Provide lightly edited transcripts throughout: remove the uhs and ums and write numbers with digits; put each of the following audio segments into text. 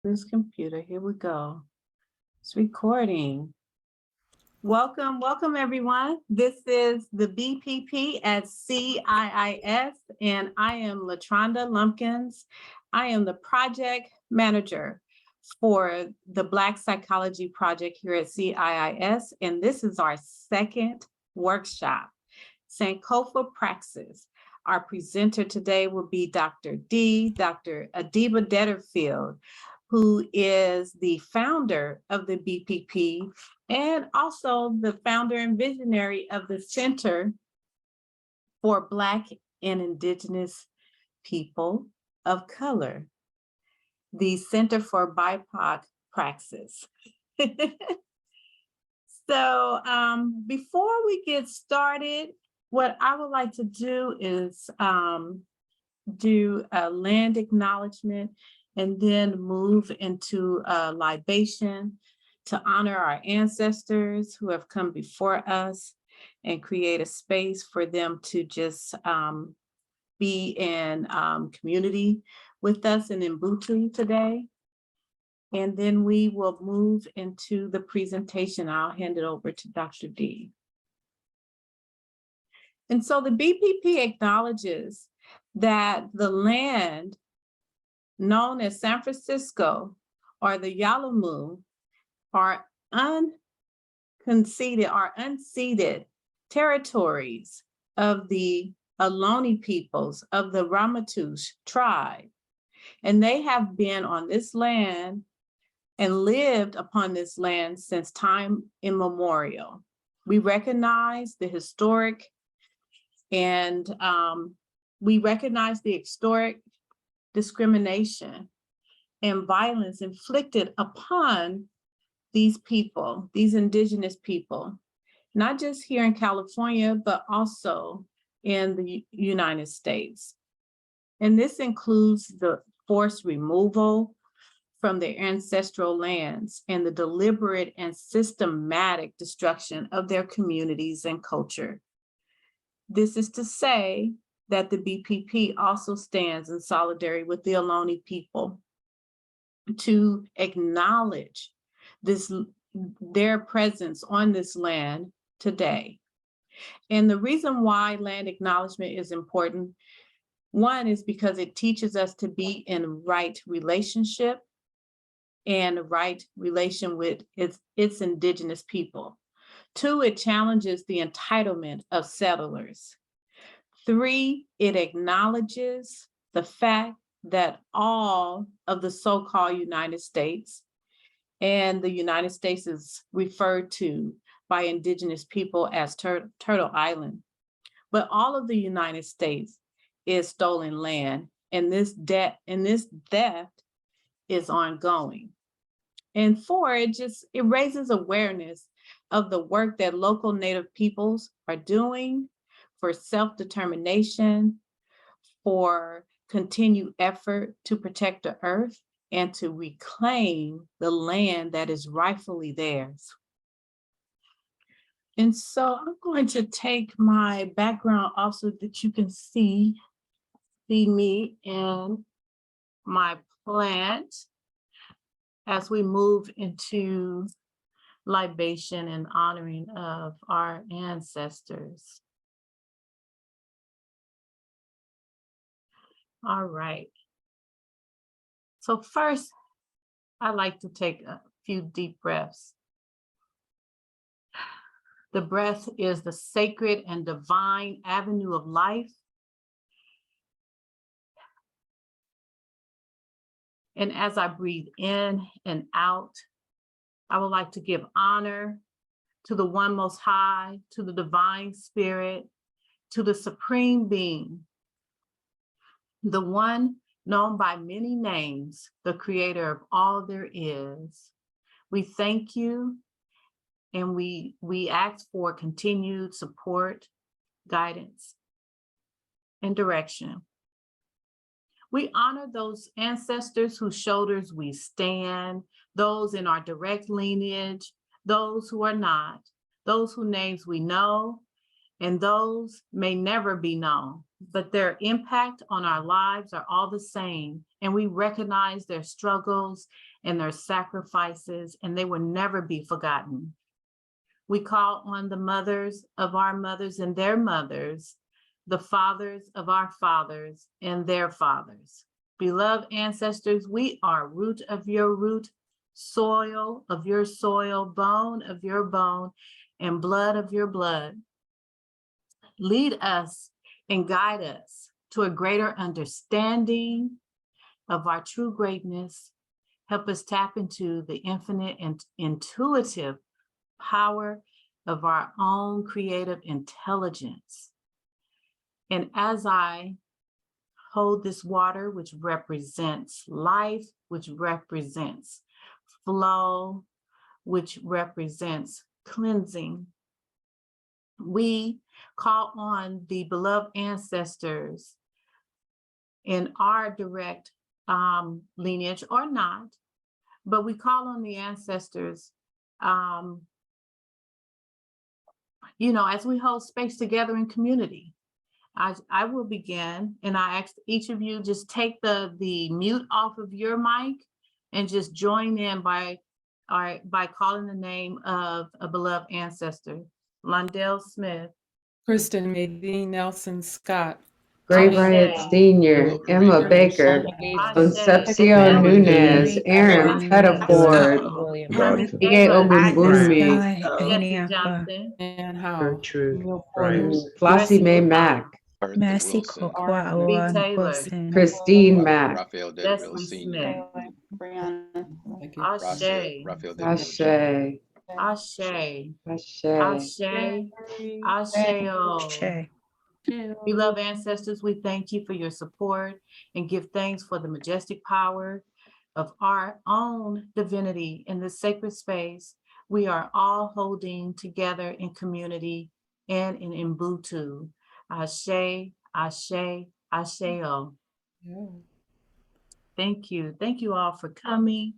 This computer, here we go. It's recording. Welcome everyone. This is the BPP at CIIS, and I am LaTronda Lumpkins. I am the project manager for the Black Psychology Project here at CIIS, and this is our second workshop, Sankofa Praxis. Our presenter today will be Dr. Dr. Adeeba Deterville, who is the founder of the BPP and also the founder and visionary of the Center for Black and Indigenous People of Color, the Center for BIPOC Praxis. So before we get started, what I would like to do is do a land acknowledgement and then move into a libation to honor our ancestors who have come before us and create a space for them to just be in community with us in Ubuntu today. And then we will move into the presentation. I'll hand it over to Dr. D. And so the BPP acknowledges that the land known as San Francisco or the Yalumu are unceded territories of the Ohlone peoples of the Ramaytush tribe. And they have been on this land and lived upon this land since time immemorial. We recognize the historic and we recognize the historic discrimination and violence inflicted upon these people, these indigenous people, not just here in California, but also in the United States. And this includes the forced removal from their ancestral lands and the deliberate and systematic destruction of their communities and culture. This is to say that the BPP also stands in solidarity with the Ohlone people to acknowledge their presence on this land today. And the reason why land acknowledgement is important, one is because it teaches us to be in right relationship and right relation with its indigenous people. Two, it challenges the entitlement of settlers. Three, it acknowledges the fact that all of the so-called United States, and the United States is referred to by indigenous people as Turtle Island, but all of the United States is stolen land, and this theft is ongoing. And four, it raises awareness of the work that local Native peoples are doing for self-determination, for continued effort to protect the earth and to reclaim the land that is rightfully theirs. And so I'm going to take my background off so that you can see me and my plant as we move into libation and honoring of our ancestors. All right. So first, I like to take a few deep breaths. The breath is the sacred and divine avenue of life. And as I breathe in and out, I would like to give honor to the One Most High, to the Divine Spirit, to the Supreme Being, the one known by many names, the creator of all there is. We thank you, and we ask for continued support, guidance, and direction. We honor those ancestors whose shoulders we stand, those in our direct lineage, those who are not, those whose names we know, and those may never be known, but their impact on our lives are all the same, and we recognize their struggles and their sacrifices, and they will never be forgotten. We call on the mothers of our mothers and their mothers, the fathers of our fathers and their fathers. Beloved ancestors, we are root of your root, soil of your soil, bone of your bone, and blood of your blood. Lead us and guide us to a greater understanding of our true greatness. Help us tap into the infinite and intuitive power of our own creative intelligence. And as I hold this water, which represents life, which represents flow, which represents cleansing, we call on the beloved ancestors in our direct lineage or not, but we call on the ancestors, as we hold space together in community. I will begin, and I ask each of you just take the mute off of your mic and just join in by calling the name of a beloved ancestor. Londell Smith, Kristen Nadine Nelson Scott, Gray Bryant Sr., Emma Baker, Concepcion Nunez, Aaron Pettiford, Ige Ogunbunmi, Jesse Johnson, and Howe, Gertrude Neil Price, Porter, Flossie Mae Mack, Mercy B. Taylor, Christine Mack, Raphael Leslie Deterville Smith, Sr. thank you. Ashe, Raphael Deterville Jr. Ashe, Ashe, Ashe, Ashe, Asheo. Beloved ancestors, we thank you for your support and give thanks for the majestic power of our own divinity in this sacred space. We are all holding together in community and in Ubuntu. Ashe, Ashe, Asheo. Yeah. Thank you. Thank you all for coming.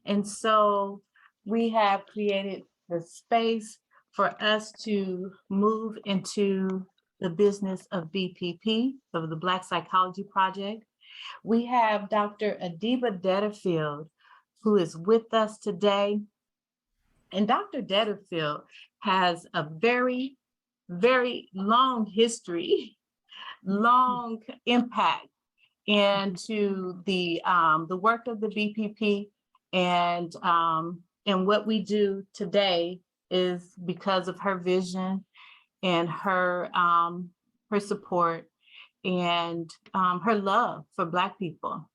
And so we have created the space for us to move into the business of BPP, of the Black Psychology Project. We have Dr. Adeeba Deterville, who is with us today. And Dr. Deterville has a very, very long history, long impact into the work of the BPP, and what we do today is because of her vision and her support and her love for Black people.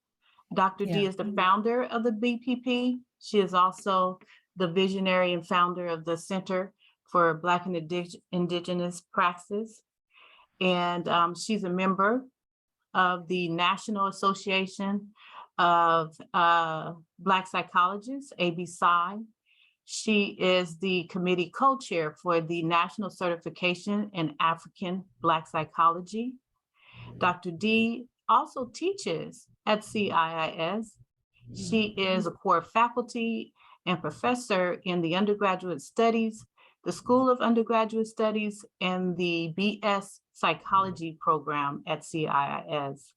Dr. D is the founder of the BPP. She is also the visionary and founder of the Center for Black and Indigenous Praxis. And she's a member of the National Association of Black Psychologists, ABPSI. She is the committee co-chair for the National Certification in African Black Psychology. Dr. D also teaches at CIIS. She is a core faculty and professor in the undergraduate studies, the School of Undergraduate Studies, and the BS Psychology program at CIIS.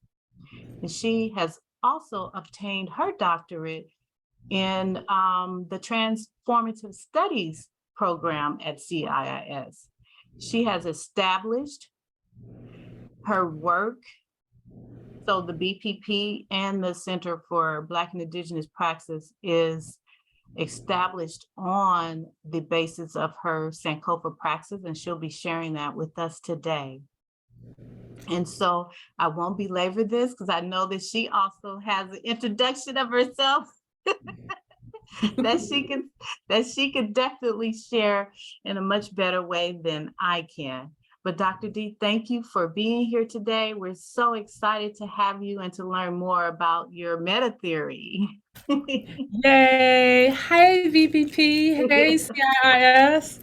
And she has also obtained her doctorate in the Transformative Studies program at CIIS. She has established her work. So the BPP and the Center for Black and Indigenous Praxis is established on the basis of her Sankofa praxis, and she'll be sharing that with us today. And so I won't belabor this because I know that she also has an introduction of herself that she can definitely share in a much better way than I can. But Dr. D, thank you for being here today. We're so excited to have you and to learn more about your meta theory. Yay! Hey, VPP. Hey, CIIS.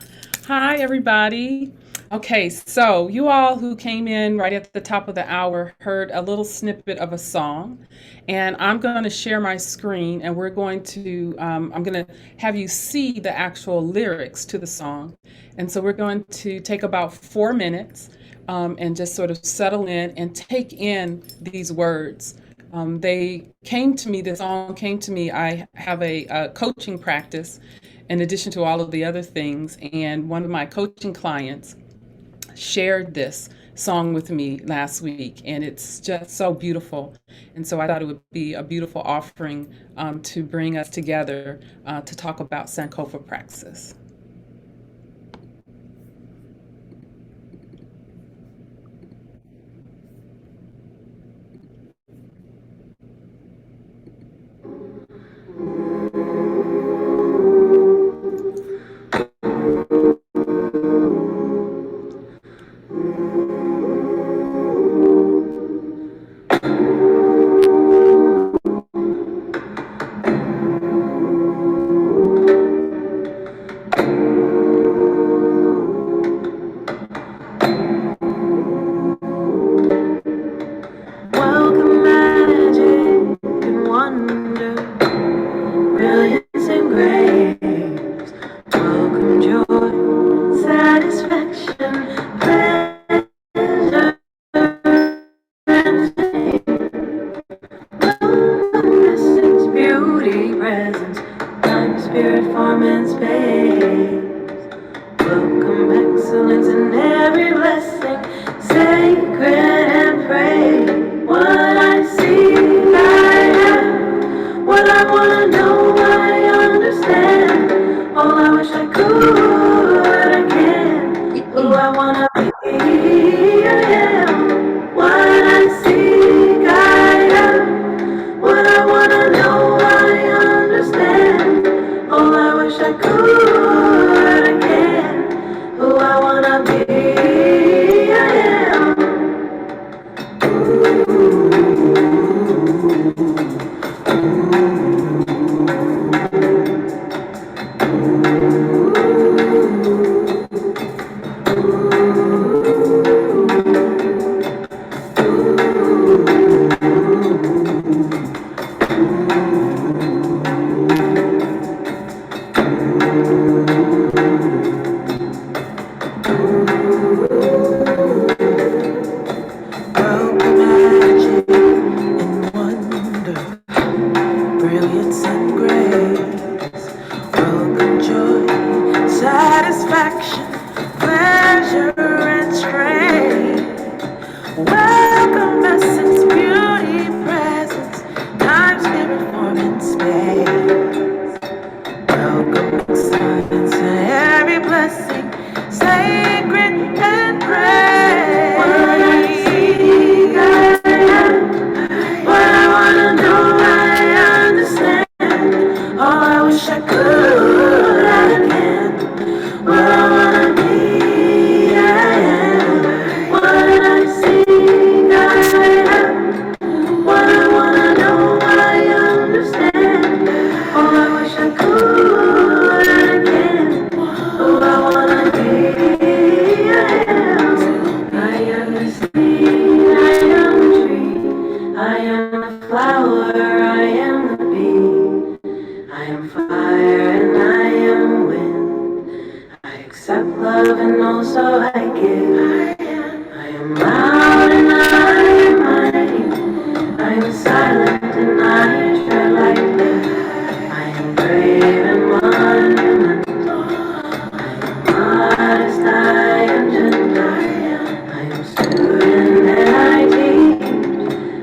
Hi, everybody. Okay, so you all who came in right at the top of the hour heard a little snippet of a song, and I'm going to share my screen, and we're going to, I'm going to have you see the actual lyrics to the song. And so we're going to take about 4 minutes and just sort of settle in and take in these words. They came to me, this song came to me. I have a coaching practice in addition to all of the other things. And one of my coaching clients shared this song with me last week, and it's just so beautiful. And so I thought it would be a beautiful offering to bring us together to talk about Sankofa Praxis. Welcome magic and wonder, brilliance and grace. Welcome joy, satisfaction, pleasure, and pain. Welcome essence, beauty, presence, time, spirit, form, and space. Welcome excellence in every blessing, sacred and praise. What I see, I am. What I wanna know, I understand. All I wish I could, I can. Who I wanna be, I am. What I see, I am. What I wanna know, I understand. All I wish I could, I can. Who I wanna be, I am. Welcome magic and wonder, brilliance and grace. Welcome joy, satisfaction, pleasure and strength. Welcome essence, beauty, presence, time, spirit, form, and space. Welcome science and every blessing, sacred and praise. What I see, I am. What I wanna know, I understand. All I wish I could, I can. What I wanna be, I am. What I see, I am. What I wanna know, I understand. All I wish I could, I can. Who I wanna be, I am. I am the seed, I am the tree. I am the flower, I am the bee. I am fire and I am wind. I accept love and also I give. I am loud and I am mighty. I am silent and I tread lightly. I am brave and monumental. I am modest, I am gentle. I am student and I teach.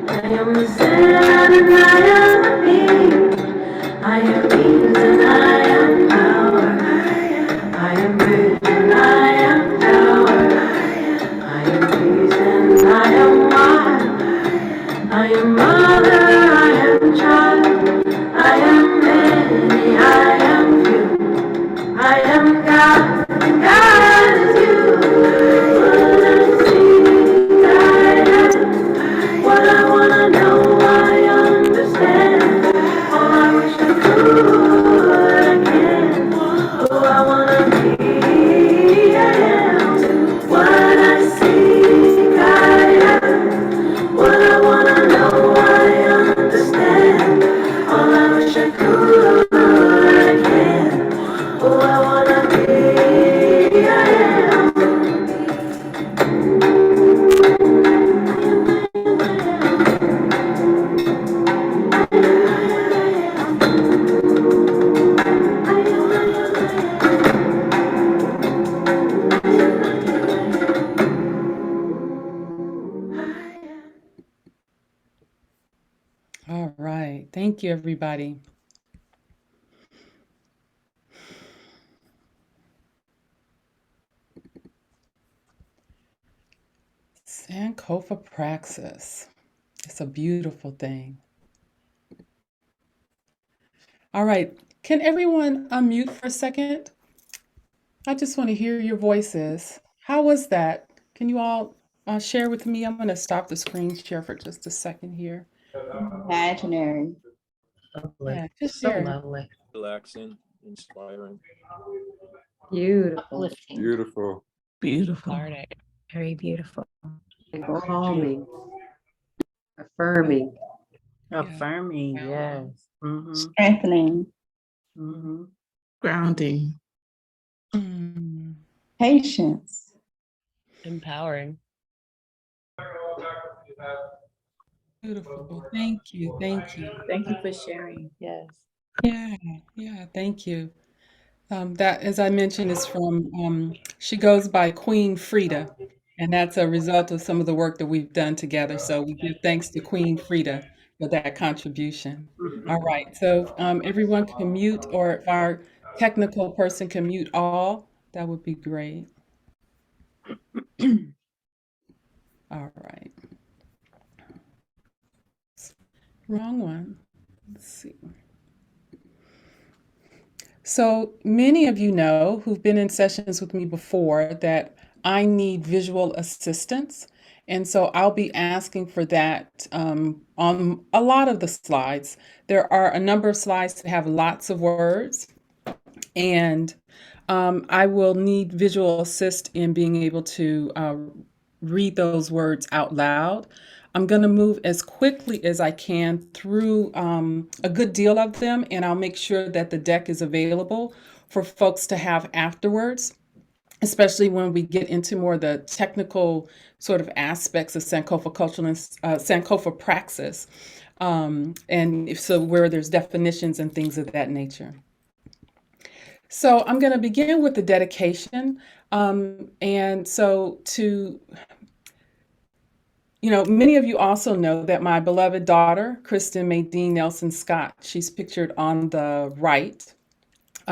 I am the sand and I am the beach. I am means and I am power. I am bridge and I am tower. I am peace and I am wild. I am mother, I am child. I am many, I am few. I am God, and God is you. What I see, I am. What I wanna know, I understand. All I wish I could, I can. Who I wanna be, I am. What I see, I am. What I wanna know, I understand. All I wish I could, Thank you, everybody. Sankofa Praxis. It's a beautiful thing. All right. Can everyone unmute for a second? I just want to hear your voices. How was that? Can you all share with me? I'm going to stop the screen share for just a second here. Imaginary. Yeah, just So share. lovely. Relaxing, inspiring. Beautiful. Uplifting. Beautiful. Beautiful. Very beautiful. And calming. Affirming. Affirming, yes. Mm-hmm. Strengthening. Mm-hmm. Grounding. Mm, Patience. Empowering. beautiful. Thank you. Thank you. Thank you for sharing. Yes. Yeah, thank you. That, as I mentioned, is from, she goes by Queen Frida, and that's a result of some of the work that we've done together. So we give thanks to Queen Frida for that contribution. All right, so everyone can mute, or if our technical person can mute all, that would be great. All right. Wrong one. Let's see. So many of you know who've been in sessions with me before that I need visual assistance. And so I'll be asking for that on a lot of the slides. There are a number of slides that have lots of words, and I will need visual assist in being able to read those words out loud. I'm going to move as quickly as I can through a good deal of them, and I'll make sure that the deck is available for folks to have afterwards, especially when we get into more of the technical sort of aspects of Sankofa culture and Sankofa praxis, and if so, where there's definitions and things of that nature. So I'm going to begin with the dedication. And so many of you also know that my beloved daughter, Kristen Maydeen Nelson Scott, she's pictured on the right,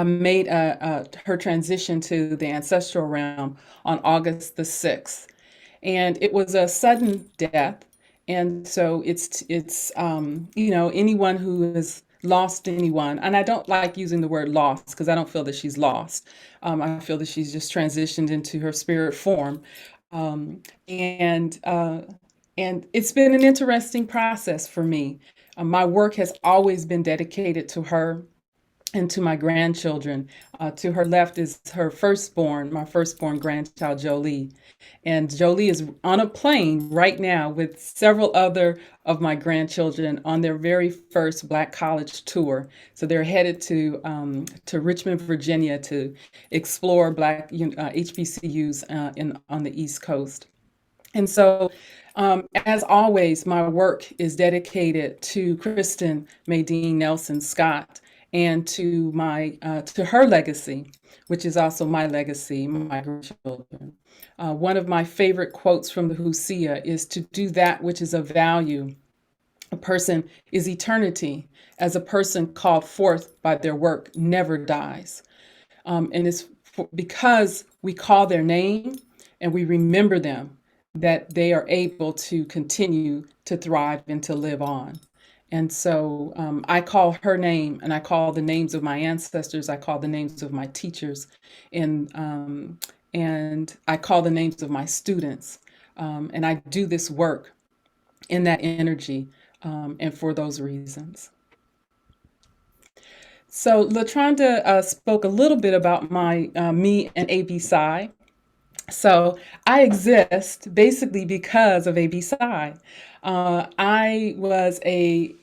made her transition to the ancestral realm on August the 6th. And it was a sudden death. And so it's anyone who has lost anyone, and I don't like using the word lost because I don't feel that she's lost. I feel that she's just transitioned into her spirit form. And it's been an interesting process for me. My work has always been dedicated to her and to my grandchildren. To her left is her firstborn, my firstborn grandchild, Jolie. And Jolie is on a plane right now with several other of my grandchildren on their very first Black college tour. So they're headed to Richmond, Virginia to explore Black HBCUs on the East Coast. And so, as always, my work is dedicated to Kristen Maydeen Nelson Scott and to her legacy, which is also my legacy, my grandchildren. One of my favorite quotes from the Hosea is to do that which is of value. A person is eternity, as a person called forth by their work never dies. And it's because we call their name and we remember them that they are able to continue to thrive and to live on. And so I call her name, and I call the names of my ancestors, I call the names of my teachers, and I call the names of my students. And I do this work in that energy and for those reasons. So LaTronda spoke a little bit about me and A.B. Psy. So I exist basically because of A.B. Psy. I was a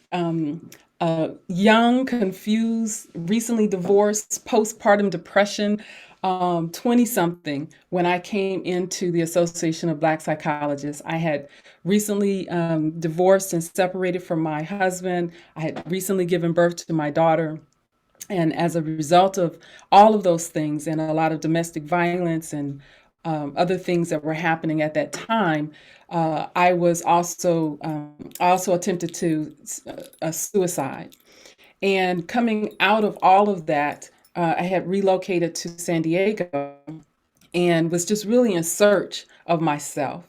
young, confused, recently divorced, postpartum depression, 20-something when I came into the Association of Black Psychologists. I had recently divorced and separated from my husband. I had recently given birth to my daughter. And as a result of all of those things and a lot of domestic violence and other things that were happening at that time, I also attempted to suicide. And coming out of all of that, I had relocated to San Diego and was just really in search of myself.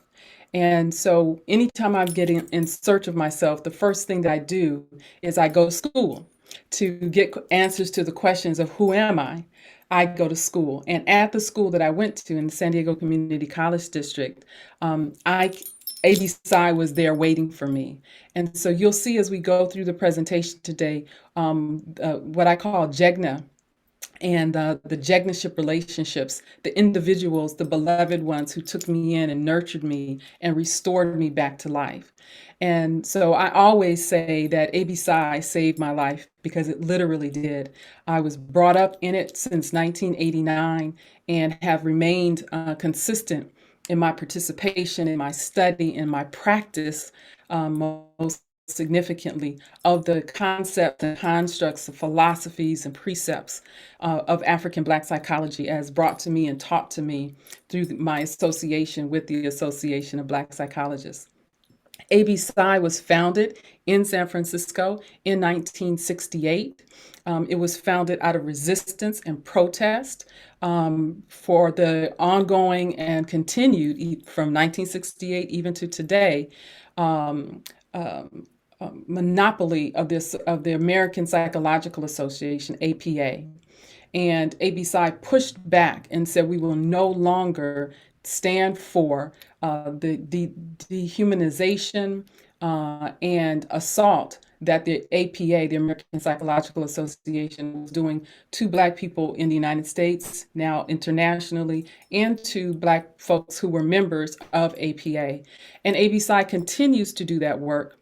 And so anytime I'm getting in search of myself, the first thing that I do is I go to school to get answers to the questions of who am I? I go to school. And at the school that I went to in the San Diego Community College District, I ABSI was there waiting for me. And so you'll see as we go through the presentation today, what I call JEGNA, and the Jegnaship relationships, the individuals, the beloved ones who took me in and nurtured me and restored me back to life. And so I always say that ABSI saved my life because it literally did. I was brought up in it since 1989 and have remained consistent in my participation, in my study, in my practice, most significantly of the concepts and constructs, the philosophies and precepts of African Black psychology as brought to me and taught to me through my association with the Association of Black Psychologists. ABSI was founded in San Francisco in 1968. It was founded out of resistance and protest for the ongoing and continued from 1968 even to today monopoly of the American Psychological Association, APA. And ABSI pushed back and said we will no longer stand for the dehumanization and assault that the APA, the American Psychological Association, was doing to Black people in the United States, now internationally, and to Black folks who were members of APA. And ABSI continues to do that work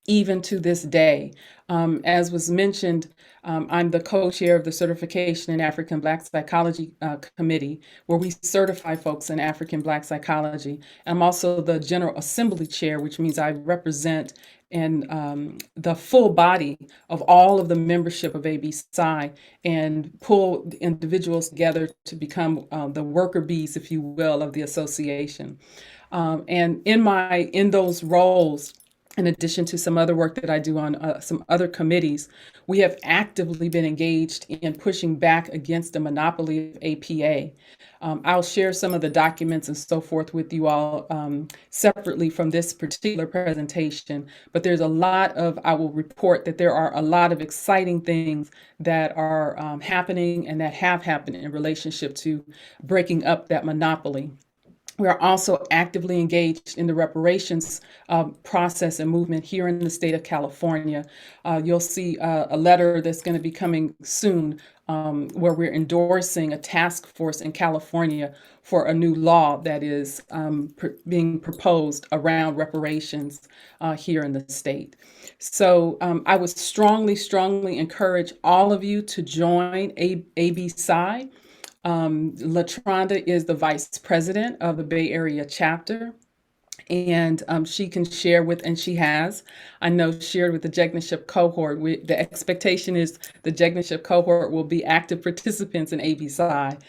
even to this day. As was mentioned, I'm the co-chair of the Certification in African Black Psychology Committee, where we certify folks in African Black psychology. I'm also the General Assembly Chair, which means I represent the full body of all of the membership of ABSI and pull individuals together to become the worker bees, if you will, of the association. And in those roles, in addition to some other work that I do on some other committees, we have actively been engaged in pushing back against the monopoly of APA. I'll share some of the documents and so forth with you all separately from this particular presentation, but I will report that there are a lot of exciting things that are happening and that have happened in relationship to breaking up that monopoly. We are also actively engaged in the reparations process and movement here in the state of California. You'll see a letter that's going to be coming soon where we're endorsing a task force in California for a new law that is being proposed around reparations here in the state. So I would strongly, strongly encourage all of you to join ABSI. LaTronda is the vice president of the Bay Area chapter, and she can share with, and she has, I know, shared with the Jegnaship cohort. The expectation is the Jegnaship cohort will be active participants in ABSI.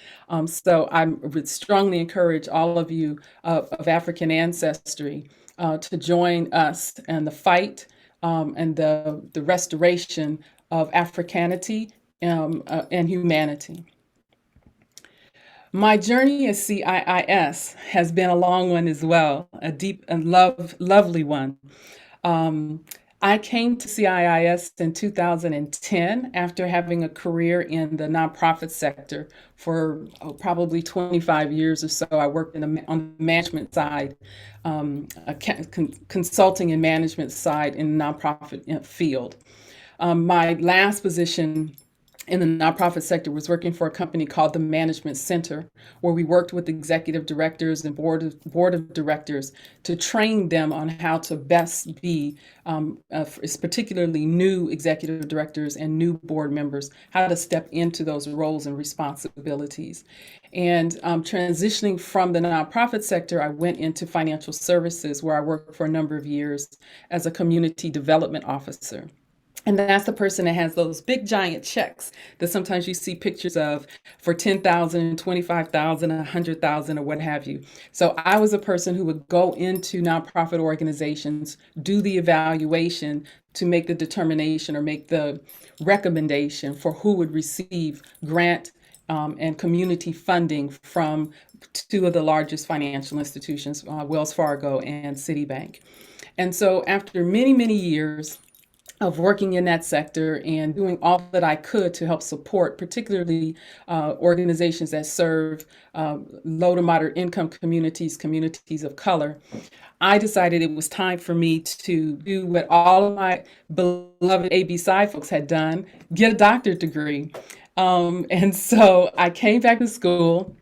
So I would strongly encourage all of you of African ancestry to join us in the fight and the restoration of Africanity and humanity. My journey as CIIS has been a long one as well, a deep and lovely one. I came to CIIS in 2010 after having a career in the nonprofit sector for probably 25 years or so. I worked on the management side, consulting and management side in the nonprofit field. My last position in the nonprofit sector was working for a company called the Management Center, where we worked with executive directors and board of directors to train them on how to best be, particularly new executive directors and new board members, how to step into those roles and responsibilities. And transitioning from the nonprofit sector, I went into financial services, where I worked for a number of years as a community development officer. And that's the person that has those big giant checks that sometimes you see pictures of for 10,000, 25,000, 100,000, or what have you. So I was a person who would go into nonprofit organizations, do the evaluation to make the determination or make the recommendation for who would receive grant and community funding from two of the largest financial institutions, Wells Fargo and Citibank. And so after many, many years of working in that sector and doing all that I could to help support, particularly organizations that serve low to moderate income communities, communities of color, I decided it was time for me to do what all of my beloved AB Sci folks had done, get a doctorate degree. And so I came back to school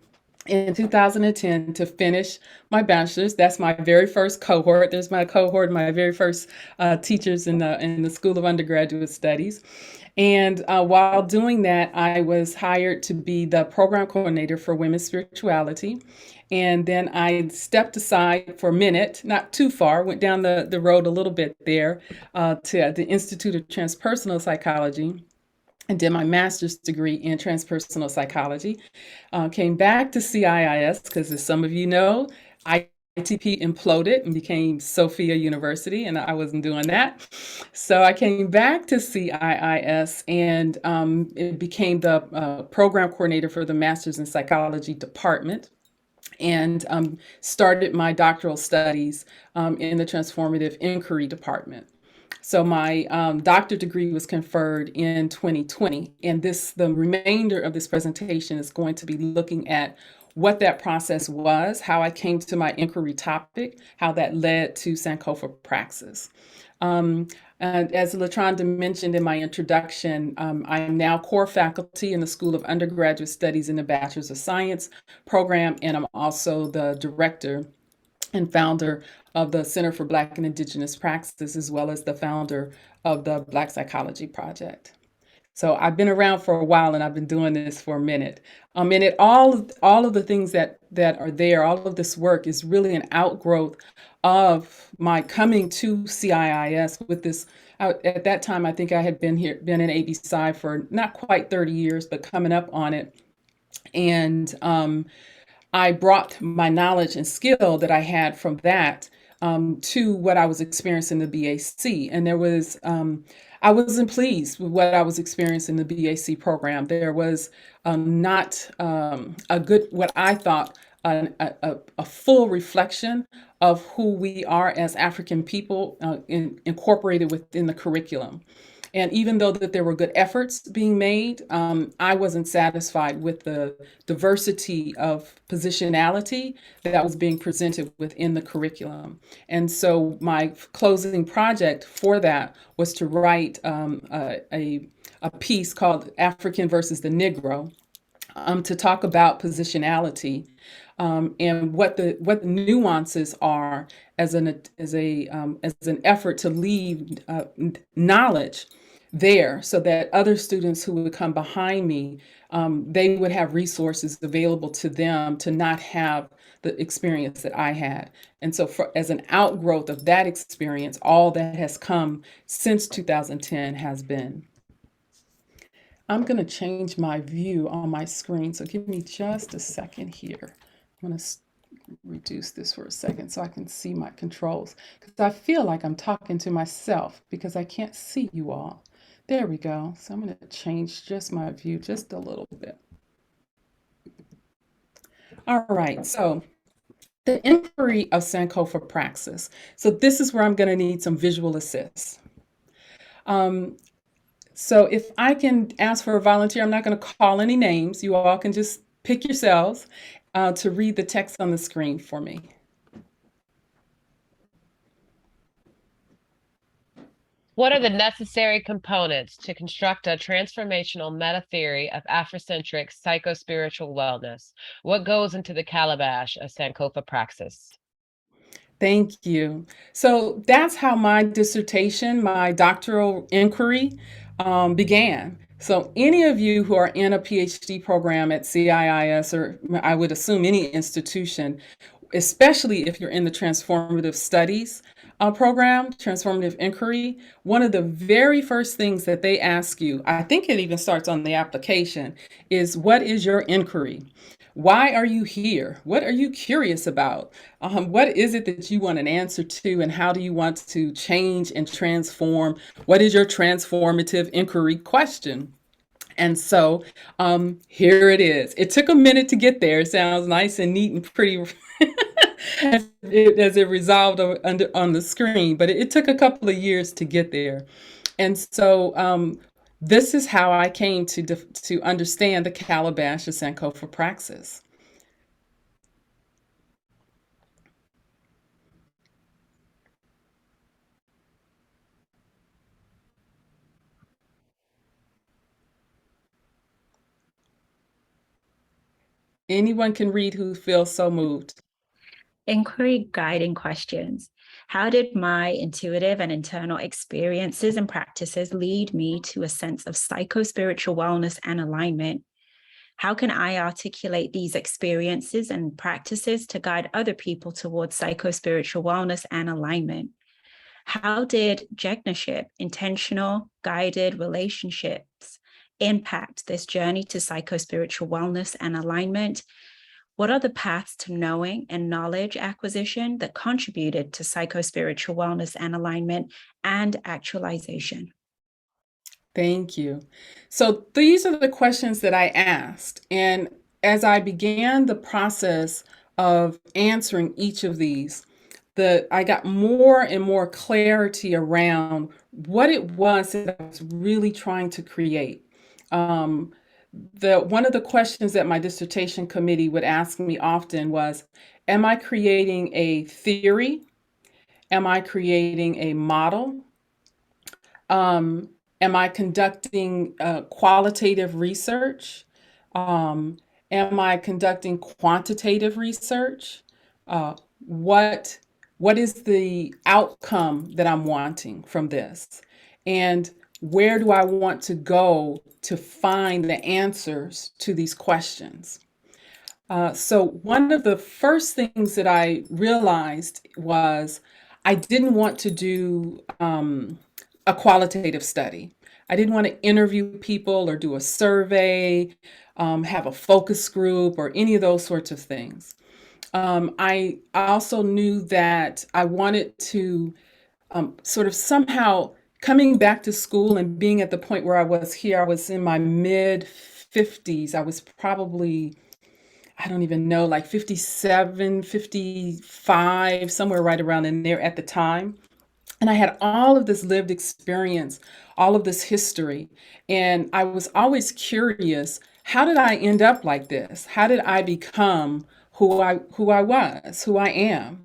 in 2010 to finish my bachelor's. That's my very first cohort. There's my cohort, my very first teachers in the School of Undergraduate Studies. And while doing that, I was hired to be the program coordinator for women's spirituality. And then I stepped aside for a minute, not too far, went down the road a little bit there to the Institute of Transpersonal Psychology and did my master's degree in transpersonal psychology. Came back to CIIS because, as some of you know, ITP imploded and became Sophia University, and I wasn't doing that. So I came back to CIIS and it became the program coordinator for the Master's in Psychology department, and started my doctoral studies in the Transformative Inquiry department. So my doctorate degree was conferred in 2020, and the remainder of this presentation is going to be looking at what that process was, how I came to my inquiry topic, how that led to Sankofa Praxis. And as LaTronda mentioned in my introduction, I am now core faculty in the School of Undergraduate Studies in the Bachelor's of Science program, and I'm also the director and founder of the Center for Black and Indigenous Praxis, as well as the founder of the Black Psychology Project. So I've been around for a while, and I've been doing this for a minute. And all of the things that are there, all of this work is really an outgrowth of my coming to CIIS with this. At that time, I think I had been in AB Sci for not quite 30 years, but coming up on it. And I brought my knowledge and skill that I had from that to what I was experiencing in the BAC. And I wasn't pleased with what I was experiencing in the BAC program. There was not a good, what I thought, a full reflection of who we are as African people incorporated within the curriculum. And even though that there were good efforts being made, I wasn't satisfied with the diversity of positionality that was being presented within the curriculum. And so my closing project for that was to write a piece called African versus the Negro, to talk about positionality and what the nuances are as an effort to leave knowledge there, so that other students who would come behind me, they would have resources available to them to not have the experience that I had. And so as an outgrowth of that experience, all that has come since 2010 has been. I'm going to change my view on my screen, so give me just a second here. I'm going to reduce this for a second so I can see my controls, because I feel like I'm talking to myself because I can't see you all. There we go. So I'm going to change just my view just a little bit. All right, so the inquiry of Sankofa Praxis. So this is where I'm going to need some visual assist. So if I can ask for a volunteer, I'm not going to call any names. You all can just pick yourselves to read the text on the screen for me. What are the necessary components to construct a transformational meta-theory of Afrocentric psychospiritual wellness? What goes into the calabash of Sankofa Praxis? Thank you. So that's how my dissertation, my doctoral inquiry began. So any of you who are in a PhD program at CIIS, or I would assume any institution, especially if you're in the transformative studies program, Transformative Inquiry, one of the very first things that they ask you, I think it even starts on the application, is what is your inquiry? Why are you here? What are you curious about? What is it that you want an answer to, and how do you want to change and transform? What is your transformative inquiry question? And so here it is. It took a minute to get there. It sounds nice and neat and pretty as it resolved on the screen, but it took a couple of years to get there. And so this is how I came to understand the calabash of Sankofa praxis. Anyone can read who feels so moved. Inquiry guiding questions. How did my intuitive and internal experiences and practices lead me to a sense of psycho-spiritual wellness and alignment? How can I articulate these experiences and practices to guide other people towards psycho-spiritual wellness and alignment? How did Jegnership, intentional guided relationships, impact this journey to psycho-spiritual wellness and alignment? What are the paths to knowing and knowledge acquisition that contributed to psycho-spiritual wellness and alignment and actualization? Thank you. So these are the questions that I asked. And as I began the process of answering each of these, I got more and more clarity around what it was that I was really trying to create. One of the questions that my dissertation committee would ask me often was, am I creating a theory? Am I creating a model? Am I conducting qualitative research? Am I conducting quantitative research? What is the outcome that I'm wanting from this? And where do I want to go to find the answers to these questions? So one of the first things that I realized was I didn't want to do a qualitative study. I didn't want to interview people or do a survey, have a focus group, or any of those sorts of things. I also knew that I wanted to sort of somehow coming back to school and being at the point where I was here. I was in my mid 50s. I was probably, I don't even know, like 57, 55, somewhere right around in there at the time. And I had all of this lived experience, all of this history. And I was always curious, how did I end up like this? How did I become who I was, who I am?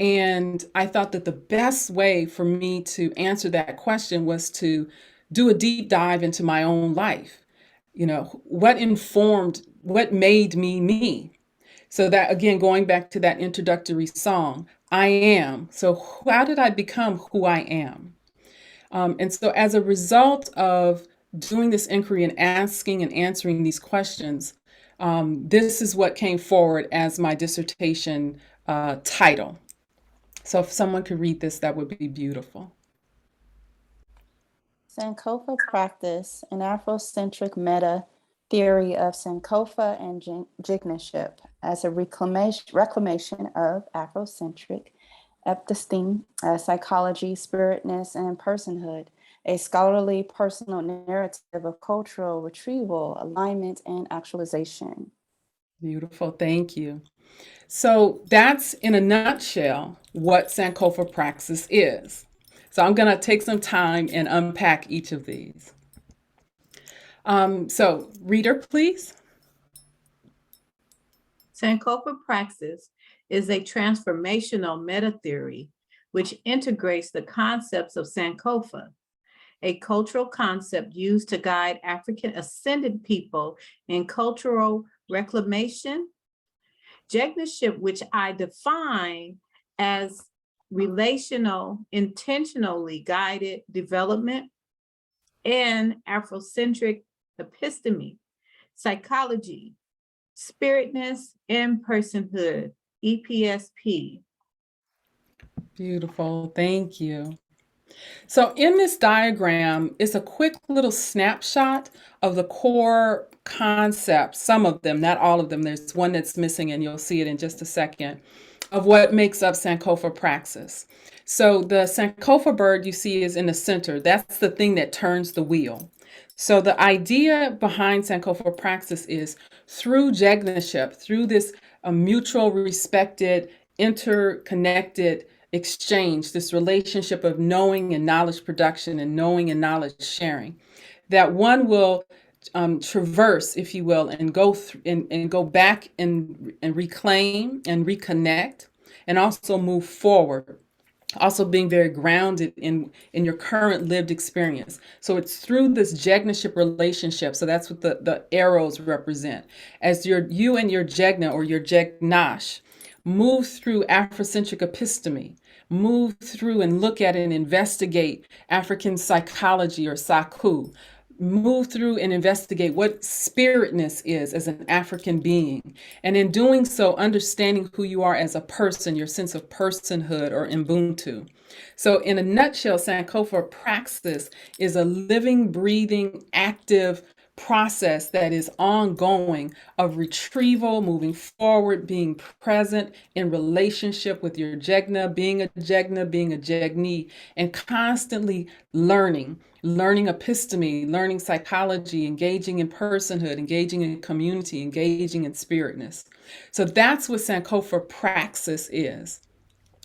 And I thought that the best way for me to answer that question was to do a deep dive into my own life. You know, what informed, what made me me? So that, again, going back to that introductory song, I am. So how did I become who I am? And so as a result of doing this inquiry and asking and answering these questions, this is what came forward as my dissertation title. So if someone could read this, that would be beautiful. Sankofa practice, an Afrocentric meta theory of Sankofa and Jignership as a reclamation of Afrocentric episteme, psychology, spiritness, and personhood, a scholarly personal narrative of cultural retrieval, alignment, and actualization. Beautiful, thank you. So that's in a nutshell what Sankofa praxis is. So I'm going to take some time and unpack each of these. So reader, please. Sankofa praxis is a transformational meta theory which integrates the concepts of Sankofa, a cultural concept used to guide African ascended people in cultural reclamation, Jegnership, which I define as relational, intentionally guided development, and Afrocentric episteme, psychology, spiritness, and personhood, EPSP. Beautiful. Thank you. So in this diagram, it's a quick little snapshot of the core concepts, some of them, not all of them. There's one that's missing, and you'll see it in just a second, of what makes up Sankofa Praxis. So the Sankofa bird you see is in the center. That's the thing that turns the wheel. So the idea behind Sankofa Praxis is through Jegnaship, through this mutual respected, interconnected exchange, this relationship of knowing and knowledge production and knowing and knowledge sharing, that one will traverse, if you will, and go and go back and reclaim and reconnect, and also move forward. Also being very grounded in your current lived experience. So it's through this Jegnaship relationship. So that's what the arrows represent. As you and your Jegna or your Jegnash move through Afrocentric episteme, move through and look at and investigate African psychology or Saku, move through and investigate what spiritness is as an African being. And in doing so, understanding who you are as a person, your sense of personhood or Ubuntu. So in a nutshell, Sankofa Praxis is a living, breathing, active process that is ongoing of retrieval, moving forward, being present in relationship with your Jegna, being a Jegni, and constantly learning episteme, learning psychology, engaging in personhood, engaging in community, engaging in spiritness. So that's what Sankofa Praxis is.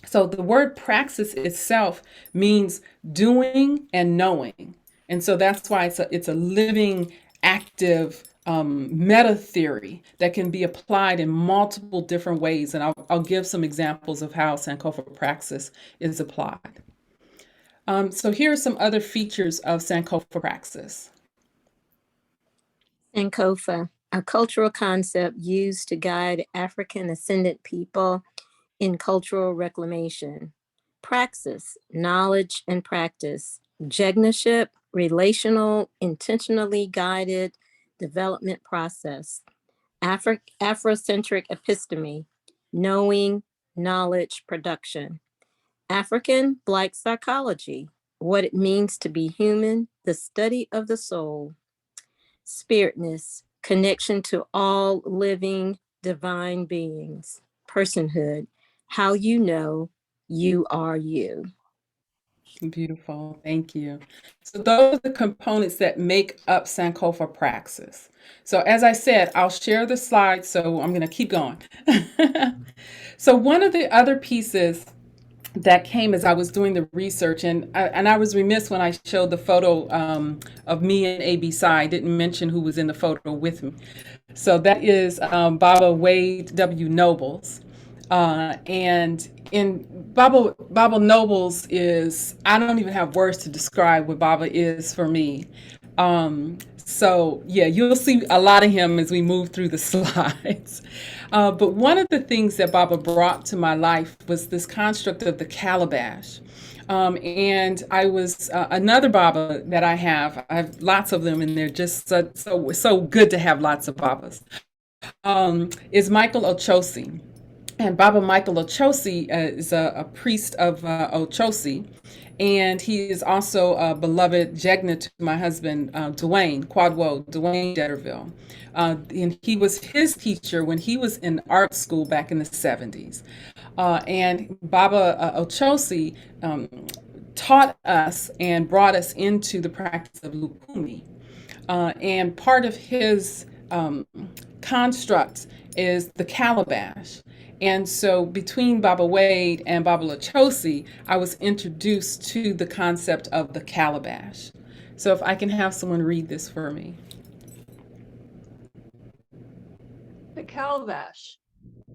So the word praxis itself means doing and knowing. And so that's why it's a living, active meta theory that can be applied in multiple different ways. And I'll give some examples of how Sankofa Praxis is applied. So here are some other features of Sankofa Praxis. Sankofa, a cultural concept used to guide African ascendant people in cultural reclamation. Praxis, knowledge and practice. Jegnaship, relational, intentionally guided development process. Afrocentric episteme, knowing, knowledge production. African Black psychology, what it means to be human, the study of the soul. Spiritness, connection to all living divine beings. Personhood, how you know you are you. Beautiful, thank you. So those are the components that make up Sankofa Praxis. So as I said, I'll share the slides, so I'm going to keep going. So one of the other pieces that came as I was doing the research, and I was remiss when I showed the photo of me and A.B. I didn't mention who was in the photo with me. So that is Baba Wade W. Nobles. And in Baba Nobles is, I don't even have words to describe what Baba is for me. So yeah, you'll see a lot of him as we move through the slides. But one of the things that Baba brought to my life was this construct of the calabash. And I was another Baba that I have lots of them, and they're just so good to have lots of Babas, is Michael Ochosi. And Baba Michael Ochosi is a priest of Ochosi, and he is also a beloved Jegna to my husband, Dwayne Deterville. And he was his teacher when he was in art school back in the 70s. And Baba Ochosi taught us and brought us into the practice of Lukumi. And part of his construct is the calabash. And so between Baba Wade and Baba Ochosi, I was introduced to the concept of the calabash. So if I can have someone read this for me. The calabash.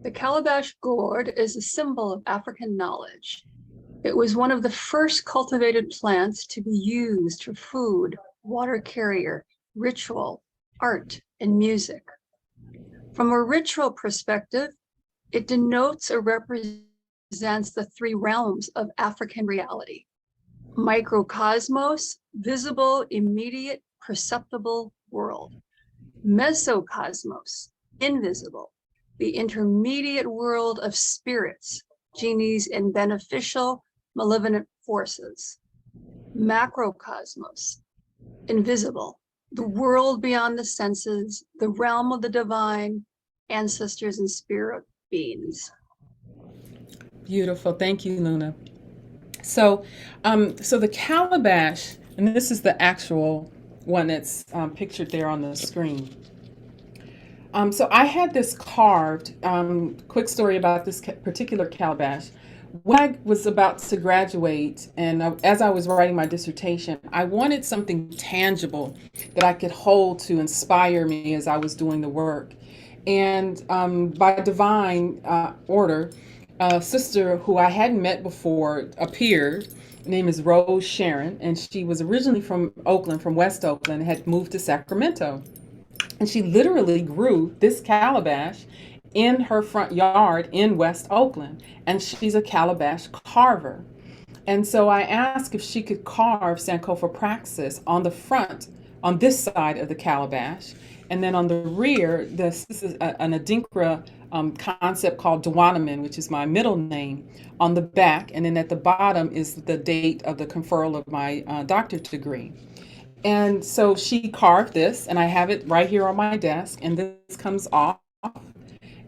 The calabash gourd is a symbol of African knowledge. It was one of the first cultivated plants to be used for food, water carrier, ritual, art, and music. From a ritual perspective, it denotes or represents the three realms of African reality: microcosmos, visible, immediate, perceptible world; mesocosmos, invisible, the intermediate world of spirits, genies, and beneficial malevolent forces, macrocosmos, invisible, the world beyond the senses, the realm of the divine, ancestors and spirit beings. Beautiful. Thank you, Luna. So, so the calabash, and this is the actual one that's pictured there on the screen. So I had this carved. Quick story about this particular calabash. When I was about to graduate, and as I was writing my dissertation, I wanted something tangible that I could hold to inspire me as I was doing the work. And by divine order, a sister who I hadn't met before appeared. Her name is Rose Sharon, and she was originally from Oakland, from West Oakland, had moved to Sacramento. And she literally grew this calabash in her front yard in West Oakland. And she's a calabash carver. And so I asked if she could carve Sankofa Praxis on the front, on this side of the calabash. And then on the rear, this is an Adinkra concept called Dwanaman, which is my middle name, on the back. And then at the bottom is the date of the conferral of my doctorate degree. And so she carved this, and I have it right here on my desk, and this comes off.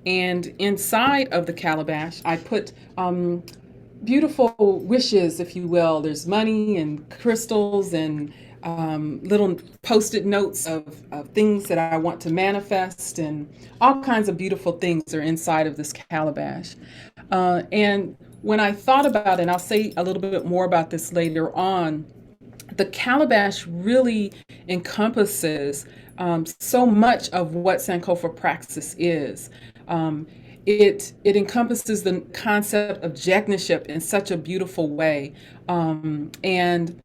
And inside of the calabash, I put beautiful wishes, if you will. There's money and crystals and little post-it notes of things that I want to manifest, and all kinds of beautiful things are inside of this calabash. And when I thought about it, and I'll say a little bit more about this later on, the calabash really encompasses so much of what Sankofa Praxis is. It encompasses the concept of jegnership in such a beautiful way. And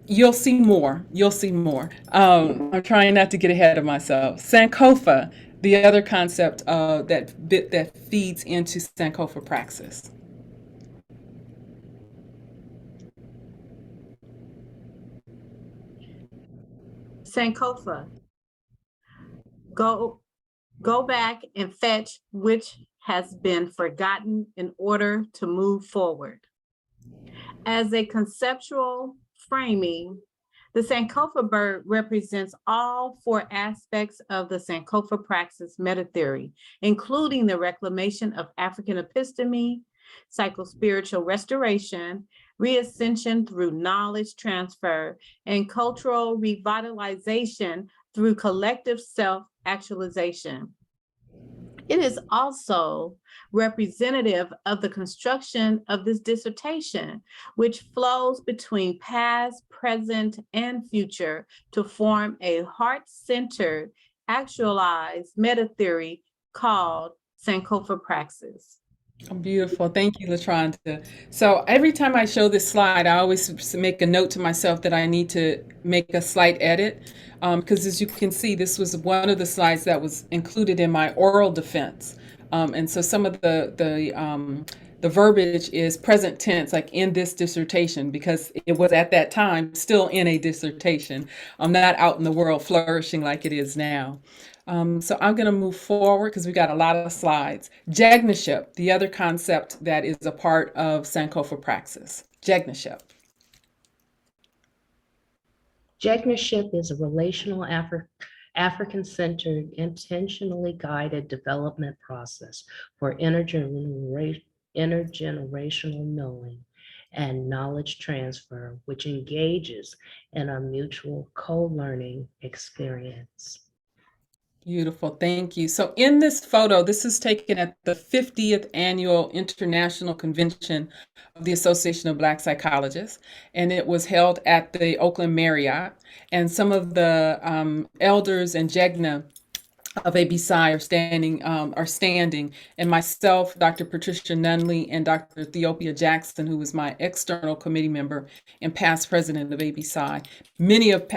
you'll see more. You'll see more. I'm trying not to get ahead of myself. Sankofa, the other concept that feeds into Sankofa Praxis. Sankofa, go back and fetch which has been forgotten in order to move forward. As a conceptual framing, the Sankofa bird represents all four aspects of the Sankofa Praxis meta theory, including the reclamation of African episteme, psychospiritual restoration, reascension through knowledge transfer, and cultural revitalization through collective self-actualization. It is also representative of the construction of this dissertation, which flows between past, present, and future to form a heart-centered, actualized meta theory called Sankofa Praxis. Beautiful. Thank you, LaTronda. So every time I show this slide, I always make a note to myself that I need to make a slight edit. Because as you can see, this was one of the slides that was included in my oral defense. And so some of the verbiage is present tense, like in this dissertation, because it was at that time still in a dissertation. I'm not out in the world flourishing like it is now. So I'm going to move forward because we got a lot of slides. Jegnership, the other concept that is a part of Sankofa Praxis. Jegnership. Jegnership is a relational African-centered, intentionally guided development process for intergenerational knowing and knowledge transfer, which engages in a mutual co-learning experience. Beautiful, thank you. So in this photo, this is taken at the 50th Annual International Convention of the Association of Black Psychologists, and it was held at the Oakland Marriott. And some of the elders and Jegna of ABPSI are standing, and myself, Dr. Patricia Nunley, and Dr. Ethiopia Jackson, who was my external committee member and past president of ABPSI. Many of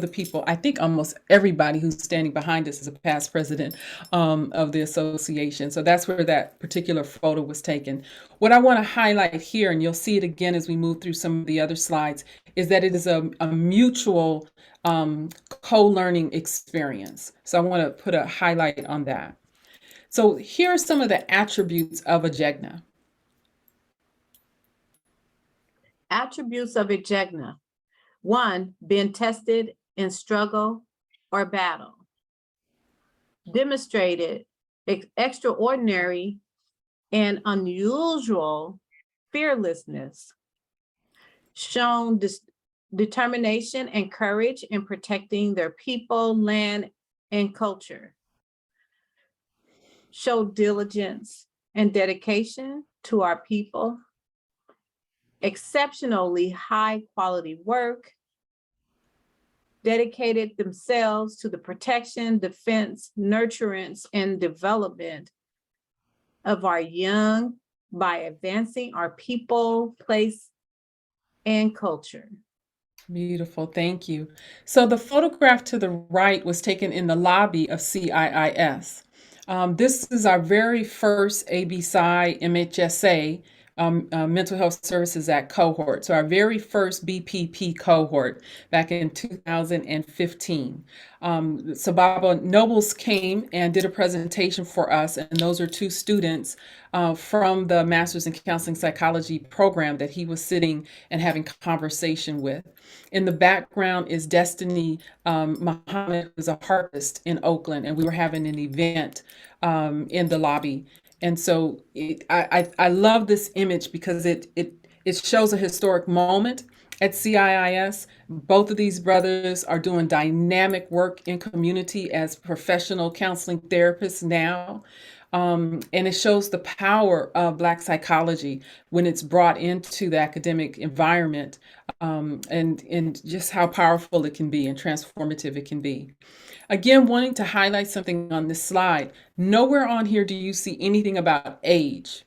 the people, I think almost everybody who's standing behind us is a past president of the association. So that's where that particular photo was taken. What I want to highlight here, and you'll see it again as we move through some of the other slides, is that it is a mutual co-learning experience. So I want to put a highlight on that. So here are some of the attributes of a Jegna. Attributes of ejegna. 1, been tested in struggle or battle. Demonstrated extraordinary and unusual fearlessness. Shown determination and courage in protecting their people, land, and culture. Show diligence and dedication to our people. Exceptionally high quality work. Dedicated themselves to the protection, defense, nurturance, and development of our young by advancing our people, place, and culture. Beautiful, thank you. So the photograph to the right was taken in the lobby of CIIS. This is our very first ABSI MHSA Mental Health Services Act cohort. So our very first BPP cohort back in 2015. So Baba Nobles came and did a presentation for us, and those are 2 students from the Master's in Counseling Psychology program that he was sitting and having conversation with. In the background is Destiny Muhammad, who's a harpist in Oakland, and we were having an event in the lobby. And so I love this image because it shows a historic moment at CIIS. Both of these brothers are doing dynamic work in community as professional counseling therapists now. And it shows the power of Black psychology when it's brought into the academic environment, and just how powerful it can be and transformative it can be. Again, wanting to highlight something on this slide, nowhere on here do you see anything about age.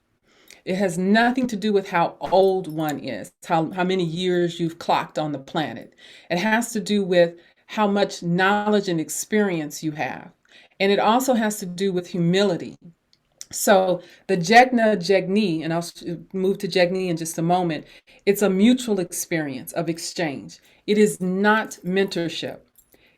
It has nothing to do with how old one is, how many years you've clocked on the planet. It has to do with how much knowledge and experience you have. And it also has to do with humility. So the Jegna Jegni, and I'll move to Jegni in just a moment, it's a mutual experience of exchange. It is not mentorship.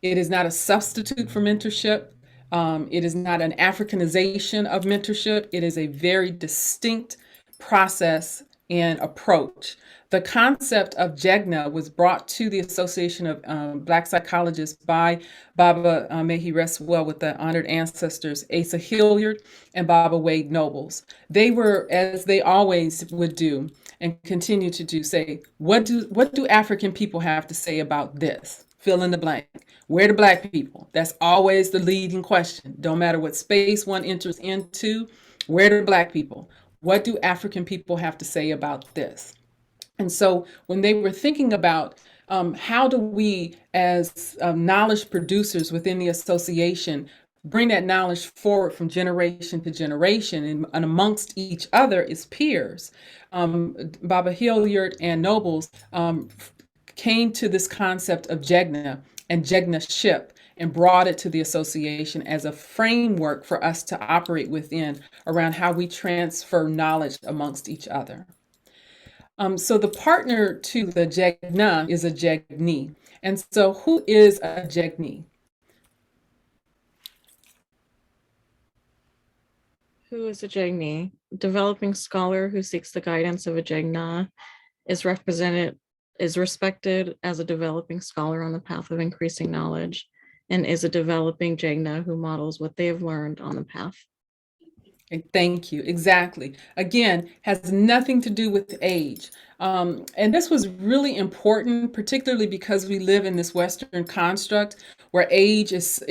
It is not a substitute for mentorship. It is not an Africanization of mentorship. It is a very distinct process and approach. The concept of Jegna was brought to the Association of Black Psychologists by Baba, may he rest well with the honored ancestors, Asa Hilliard and Baba Wade Nobles. They were, as they always would do and continue to do, say, what do African people have to say about this? Fill in the blank. Where do Black people? That's always the leading question. Don't matter what space one enters into, where do Black people? What do African people have to say about this? And so when they were thinking about how do we as knowledge producers within the association bring that knowledge forward from generation to generation and amongst each other as peers, Baba Hilliard and Nobles came to this concept of Jegna and Jegnaship and brought it to the association as a framework for us to operate within around how we transfer knowledge amongst each other. So the partner to the Jegna is a Jegni. And so who is a Jegni? Who is a Jegni? Developing scholar who seeks the guidance of a Jegna is respected as a developing scholar on the path of increasing knowledge and is a developing Jegna who models what they have learned on the path. Thank you. Exactly. Again, has nothing to do with age. And this was really important, particularly because we live in this Western construct where age is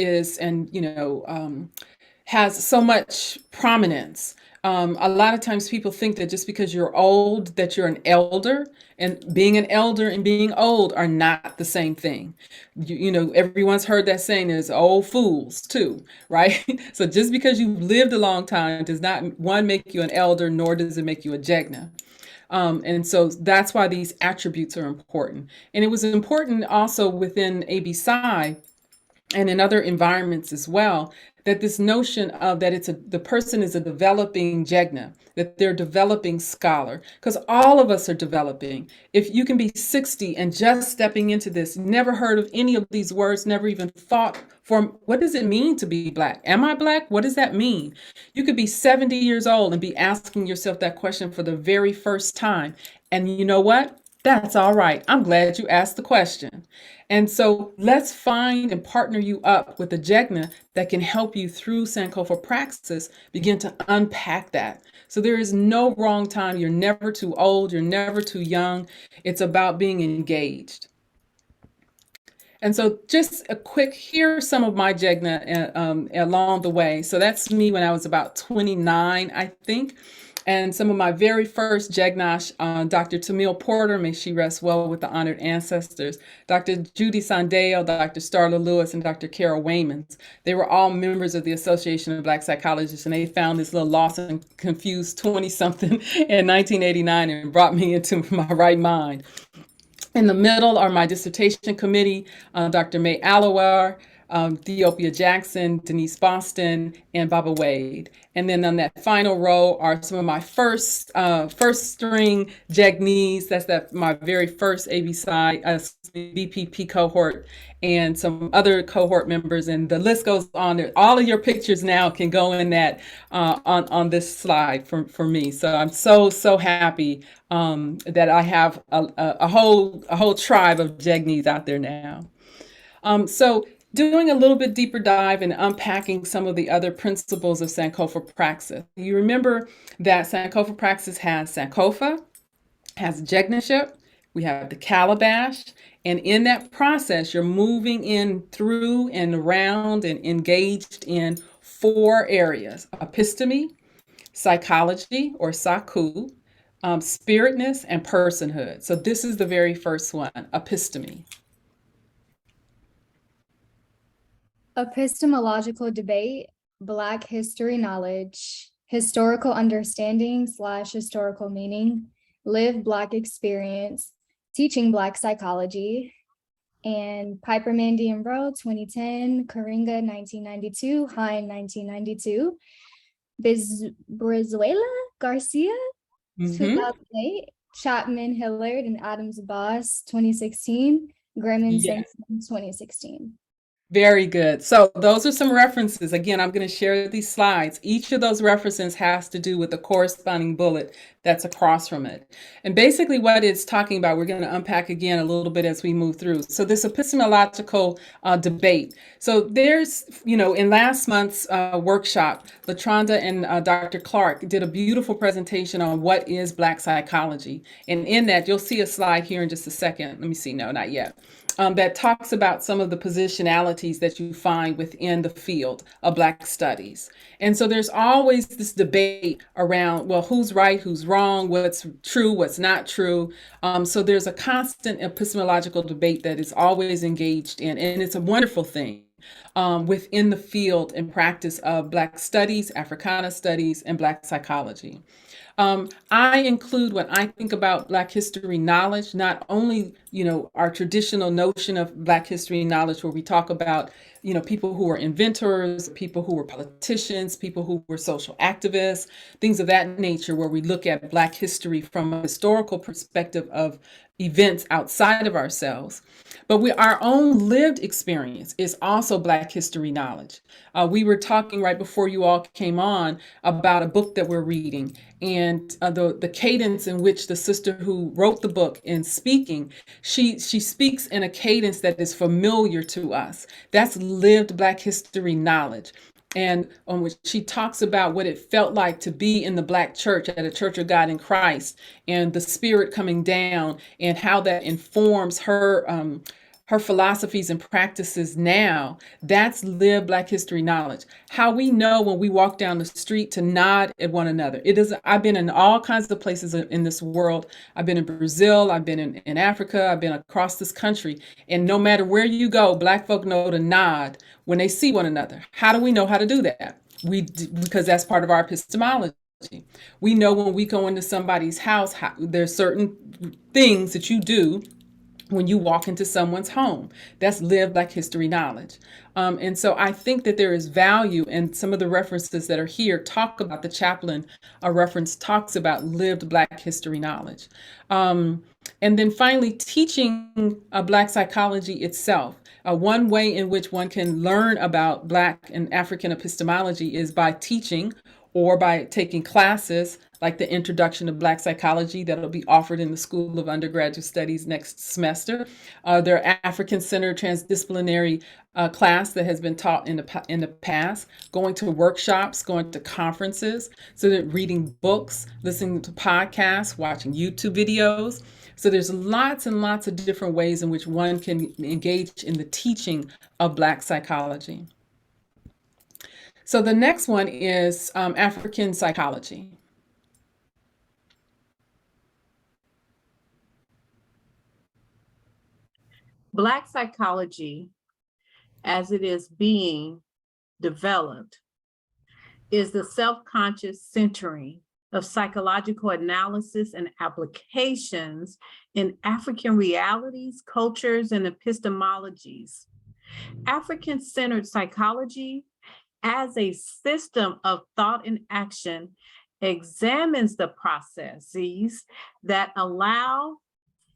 has so much prominence. A lot of times people think that just because you're old, that you're an elder, and being an elder and being old are not the same thing. Everyone's heard that saying, there's old fools too, right? So just because you've lived a long time does not, one, make you an elder, nor does it make you a Jegna. And so that's why these attributes are important. And it was important also within ABSI and in other environments as well, that this notion of that the person is a developing Jegna, that they're developing scholar, because all of us are developing. If you can be 60 and just stepping into this, never heard of any of these words, never even thought what does it mean to be Black? Am I Black? What does that mean? You could be 70 years old and be asking yourself that question for the very first time. And you know what? That's all right. I'm glad you asked the question. And so let's find and partner you up with a Jegna that can help you through Sankofa Praxis, begin to unpack that. So there is no wrong time. You're never too old. You're never too young. It's about being engaged. And so just a quick, here's some of my Jegna along the way. So that's me when I was about 29, I think. And some of my very first Jegnash, Dr. Tamil Porter, may she rest well with the honored ancestors, Dr. Judy Sandeo, Dr. Starla Lewis, and Dr. Carol Waymans. They were all members of the Association of Black Psychologists, and they found this little lost and confused 20-something in 1989 and brought me into my right mind. In the middle are my dissertation committee, Dr. May Allawar, Theopia Jackson, Denise Boston, and Baba Wade. And then on that final row are some of my first string Jagnees. That's my very first BPP cohort, and some other cohort members, and the list goes on there. All of your pictures now can go in that on this slide for me. So I'm so happy that I have a whole tribe of Jagnees out there now. So doing a little bit deeper dive and unpacking some of the other principles of Sankofa Praxis. You remember that Sankofa Praxis has Sankofa, has Jegnaship, we have the calabash, and in that process, you're moving in through and around and engaged in 4 areas: episteme, psychology or saku, spiritness, and personhood. So this is the very first one, episteme. Epistemological debate, Black history knowledge, historical understanding / historical meaning, lived Black experience, teaching Black psychology, and Piper Mandy and Rowe, 2010, Coringa, 1992, Hine, 1992, Brizuela Garcia, 2008, Chapman Hillard and Adams Boss, 2016, Graham Yes. Sampson, 2016. Very good. So those are some references. Again, I'm going to share these slides. Each of those references has to do with the corresponding bullet that's across from it. And basically what it's talking about, we're going to unpack again a little bit as we move through. So this epistemological debate. So there's, in last month's workshop, LaTronda and Dr. Clark did a beautiful presentation on what is Black psychology. And in that, you'll see a slide here in just a second. Let me see. No, not yet. That talks about some of the positionalities that you find within the field of Black studies. And so there's always this debate around, well, who's right, who's wrong, what's true, what's not true. So there's a constant epistemological debate that is always engaged in, and it's a wonderful thing within the field and practice of Black studies, Africana studies, and Black psychology. I include, when I think about Black history knowledge, not only, our traditional notion of Black history knowledge, where we talk about, people who were inventors, people who were politicians, people who were social activists, things of that nature, where we look at Black history from a historical perspective of events outside of ourselves. But our own lived experience is also Black history knowledge. We were talking right before you all came on about a book that we're reading, and the cadence in which the sister who wrote the book in speaking, she speaks in a cadence that is familiar to us. That's lived Black history knowledge. And on which she talks about what it felt like to be in the Black church, at a Church of God in Christ, and the Spirit coming down, and how that informs her philosophies and practices now. That's lived Black history knowledge. How we know when we walk down the street to nod at one another. I've been in all kinds of places in this world. I've been in Brazil, I've been in Africa, I've been across this country. And no matter where you go, Black folk know to nod when they see one another. How do we know how to do that? Because that's part of our epistemology. We know when we go into somebody's house, there's certain things that you do when you walk into someone's home. That's lived Black history knowledge. And so I think that there is value in some of the references that are here talk about. The chaplain reference talks about lived Black history knowledge. And then finally, teaching Black psychology itself. One way in which one can learn about Black and African epistemology is by teaching or by taking classes like the Introduction to Black Psychology that'll be offered in the School of Undergraduate Studies next semester. Their African-centered transdisciplinary class that has been taught in the past, going to workshops, going to conferences, so that reading books, listening to podcasts, watching YouTube videos. So there's lots and lots of different ways in which one can engage in the teaching of Black psychology. So the next one is African psychology. Black psychology, as it is being developed, is the self-conscious centering of psychological analysis and applications in African realities, cultures, and epistemologies. African-centered psychology as a system of thought and action examines the processes that allow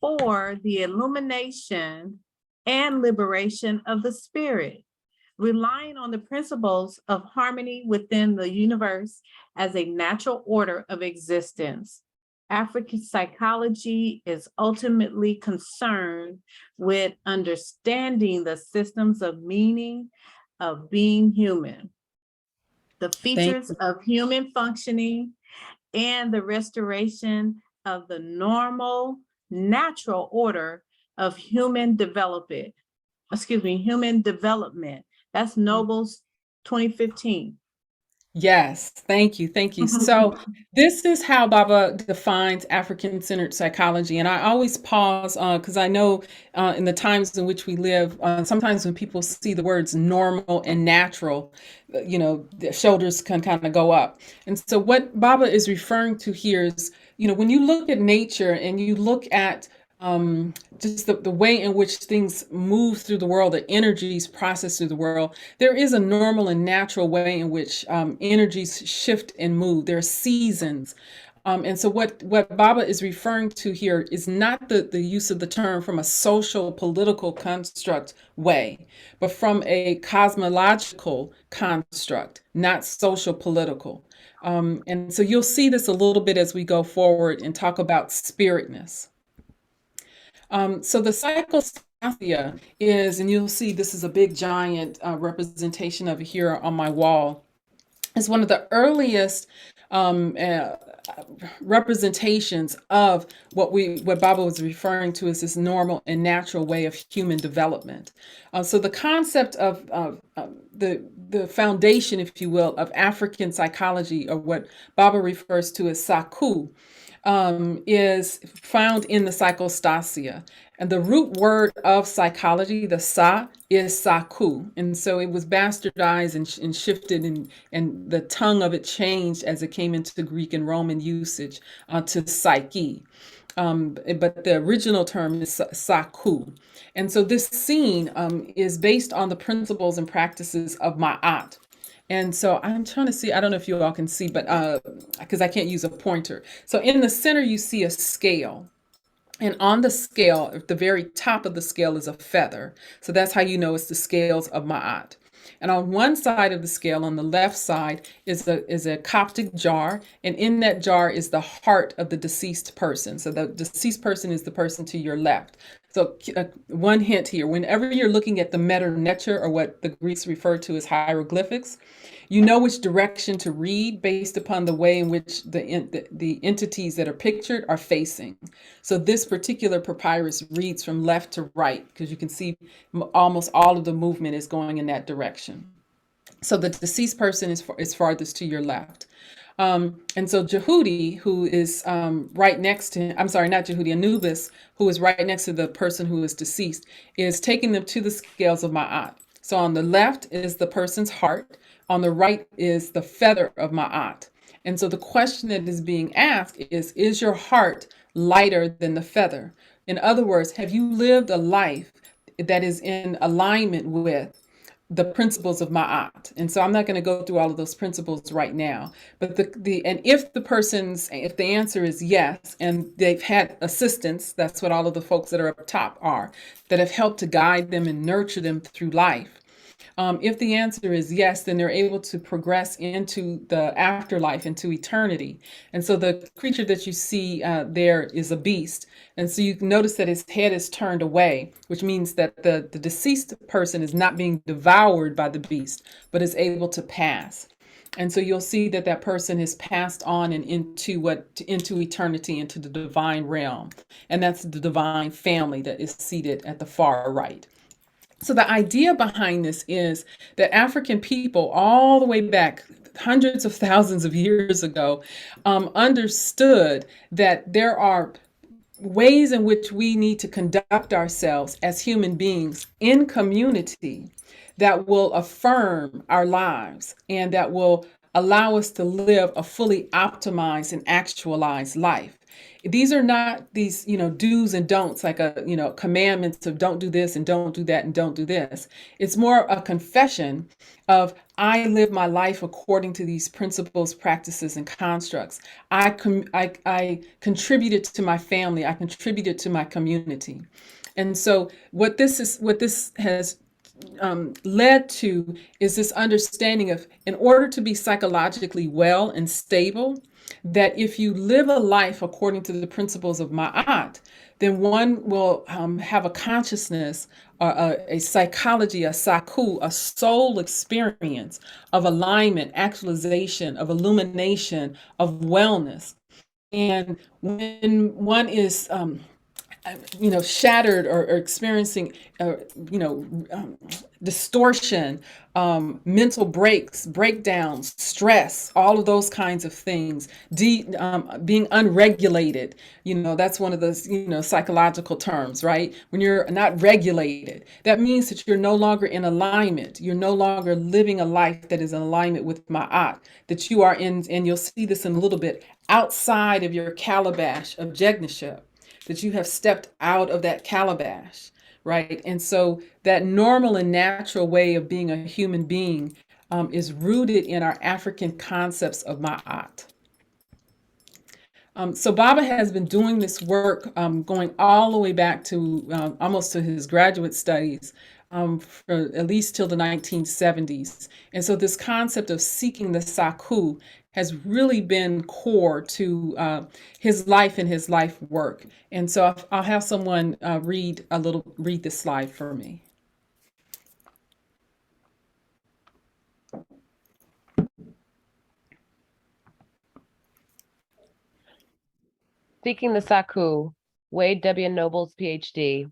for the illumination and liberation of the spirit, relying on the principles of harmony within the universe as a natural order of existence. African psychology is ultimately concerned with understanding the systems of meaning of being human, the features of human functioning, and the restoration of the normal, natural order of human development. Human development. That's Noble's 2015. Yes, thank you, thank you. So this is how Baba defines African-centered psychology. And I always pause because I know in the times in which we live, sometimes when people see the words normal and natural, their shoulders can kind of go up. And so what Baba is referring to here is, when you look at nature and you look at just the way in which things move through the world, the energies process through the world, there is a normal and natural way in which energies shift and move. There are seasons. And so what Baba is referring to here is not the use of the term from a social political construct way, but from a cosmological construct, not social political. And so you'll see this a little bit as we go forward and talk about spiritness. So the psychostathia is, and you'll see this is a big giant representation of it here on my wall, is one of the earliest representations of what Baba was referring to as this normal and natural way of human development. So the concept of the foundation, if you will, of African psychology, or what Baba refers to as Saku, is found in the psychostasia. And the root word of psychology, the sa, is saku. And so it was bastardized and shifted, and the tongue of it changed as it came into Greek and Roman usage to psyche. But the original term is saku. And so this scene is based on the principles and practices of Ma'at. And so I'm trying to see, I don't know if you all can see, but because I can't use a pointer. So in the center, you see a scale. And on the scale, at the very top of the scale is a feather. So that's how you know it's the scales of Ma'at. And on one side of the scale, on the left side, is a Coptic jar. And in that jar is the heart of the deceased person. So the deceased person is the person to your left. So one hint here, whenever you're looking at the Meter Neter, or what the Greeks refer to as hieroglyphics, you know which direction to read based upon the way in which the entities that are pictured are facing. So this particular papyrus reads from left to right, because you can see almost all of the movement is going in that direction. So the deceased person is farthest to your left. And so Jehudi, who is right next to, I'm sorry, not Jehudi, Anubis, who is right next to the person who is deceased, is taking them to the scales of Ma'at. So on the left is the person's heart. On the right is the feather of Ma'at. And so the question that is being asked is your heart lighter than the feather? In other words, have you lived a life that is in alignment with the principles of Ma'at? And so I'm not going to go through all of those principles right now, but if the answer is yes, and they've had assistance, that's what all of the folks that are up top are, that have helped to guide them and nurture them through life. If the answer is yes, then they're able to progress into the afterlife, into eternity. And so the creature that you see there is a beast. And so you can notice that his head is turned away, which means that the deceased person is not being devoured by the beast, but is able to pass. And so you'll see that that person is passed on and into eternity, into the divine realm. And that's the divine family that is seated at the far right. So the idea behind this is that African people, all the way back hundreds of thousands of years ago, understood that there are ways in which we need to conduct ourselves as human beings in community that will affirm our lives and that will allow us to live a fully optimized and actualized life. These are not these, do's and don'ts, like commandments of don't do this and don't do that and don't do this. It's more a confession of I live my life according to these principles, practices, and constructs. I contributed to my family. I contributed to my community. And so what this has led to is this understanding of, in order to be psychologically well and stable, that if you live a life according to the principles of Ma'at, then one will have a consciousness, a psychology, a saku, a soul experience of alignment, actualization, of illumination, of wellness. And when one is shattered or experiencing, distortion, mental breakdowns, stress, all of those kinds of things, being unregulated, that's one of those, psychological terms, right? When you're not regulated, that means that you're no longer in alignment. You're no longer living a life that is in alignment with Ma'at, that you are in, and you'll see this in a little bit, outside of your calabash of Jegnaship, that you have stepped out of that calabash, right? And so that normal and natural way of being a human being is rooted in our African concepts of Ma'at. So Baba has been doing this work going all the way back to almost to his graduate studies, for at least till the 1970s. And so this concept of seeking the Saku has really been core to his life and his life work. And so I'll have someone read this slide for me. Seeking the Saku, Wade W. Nobles, Ph.D.,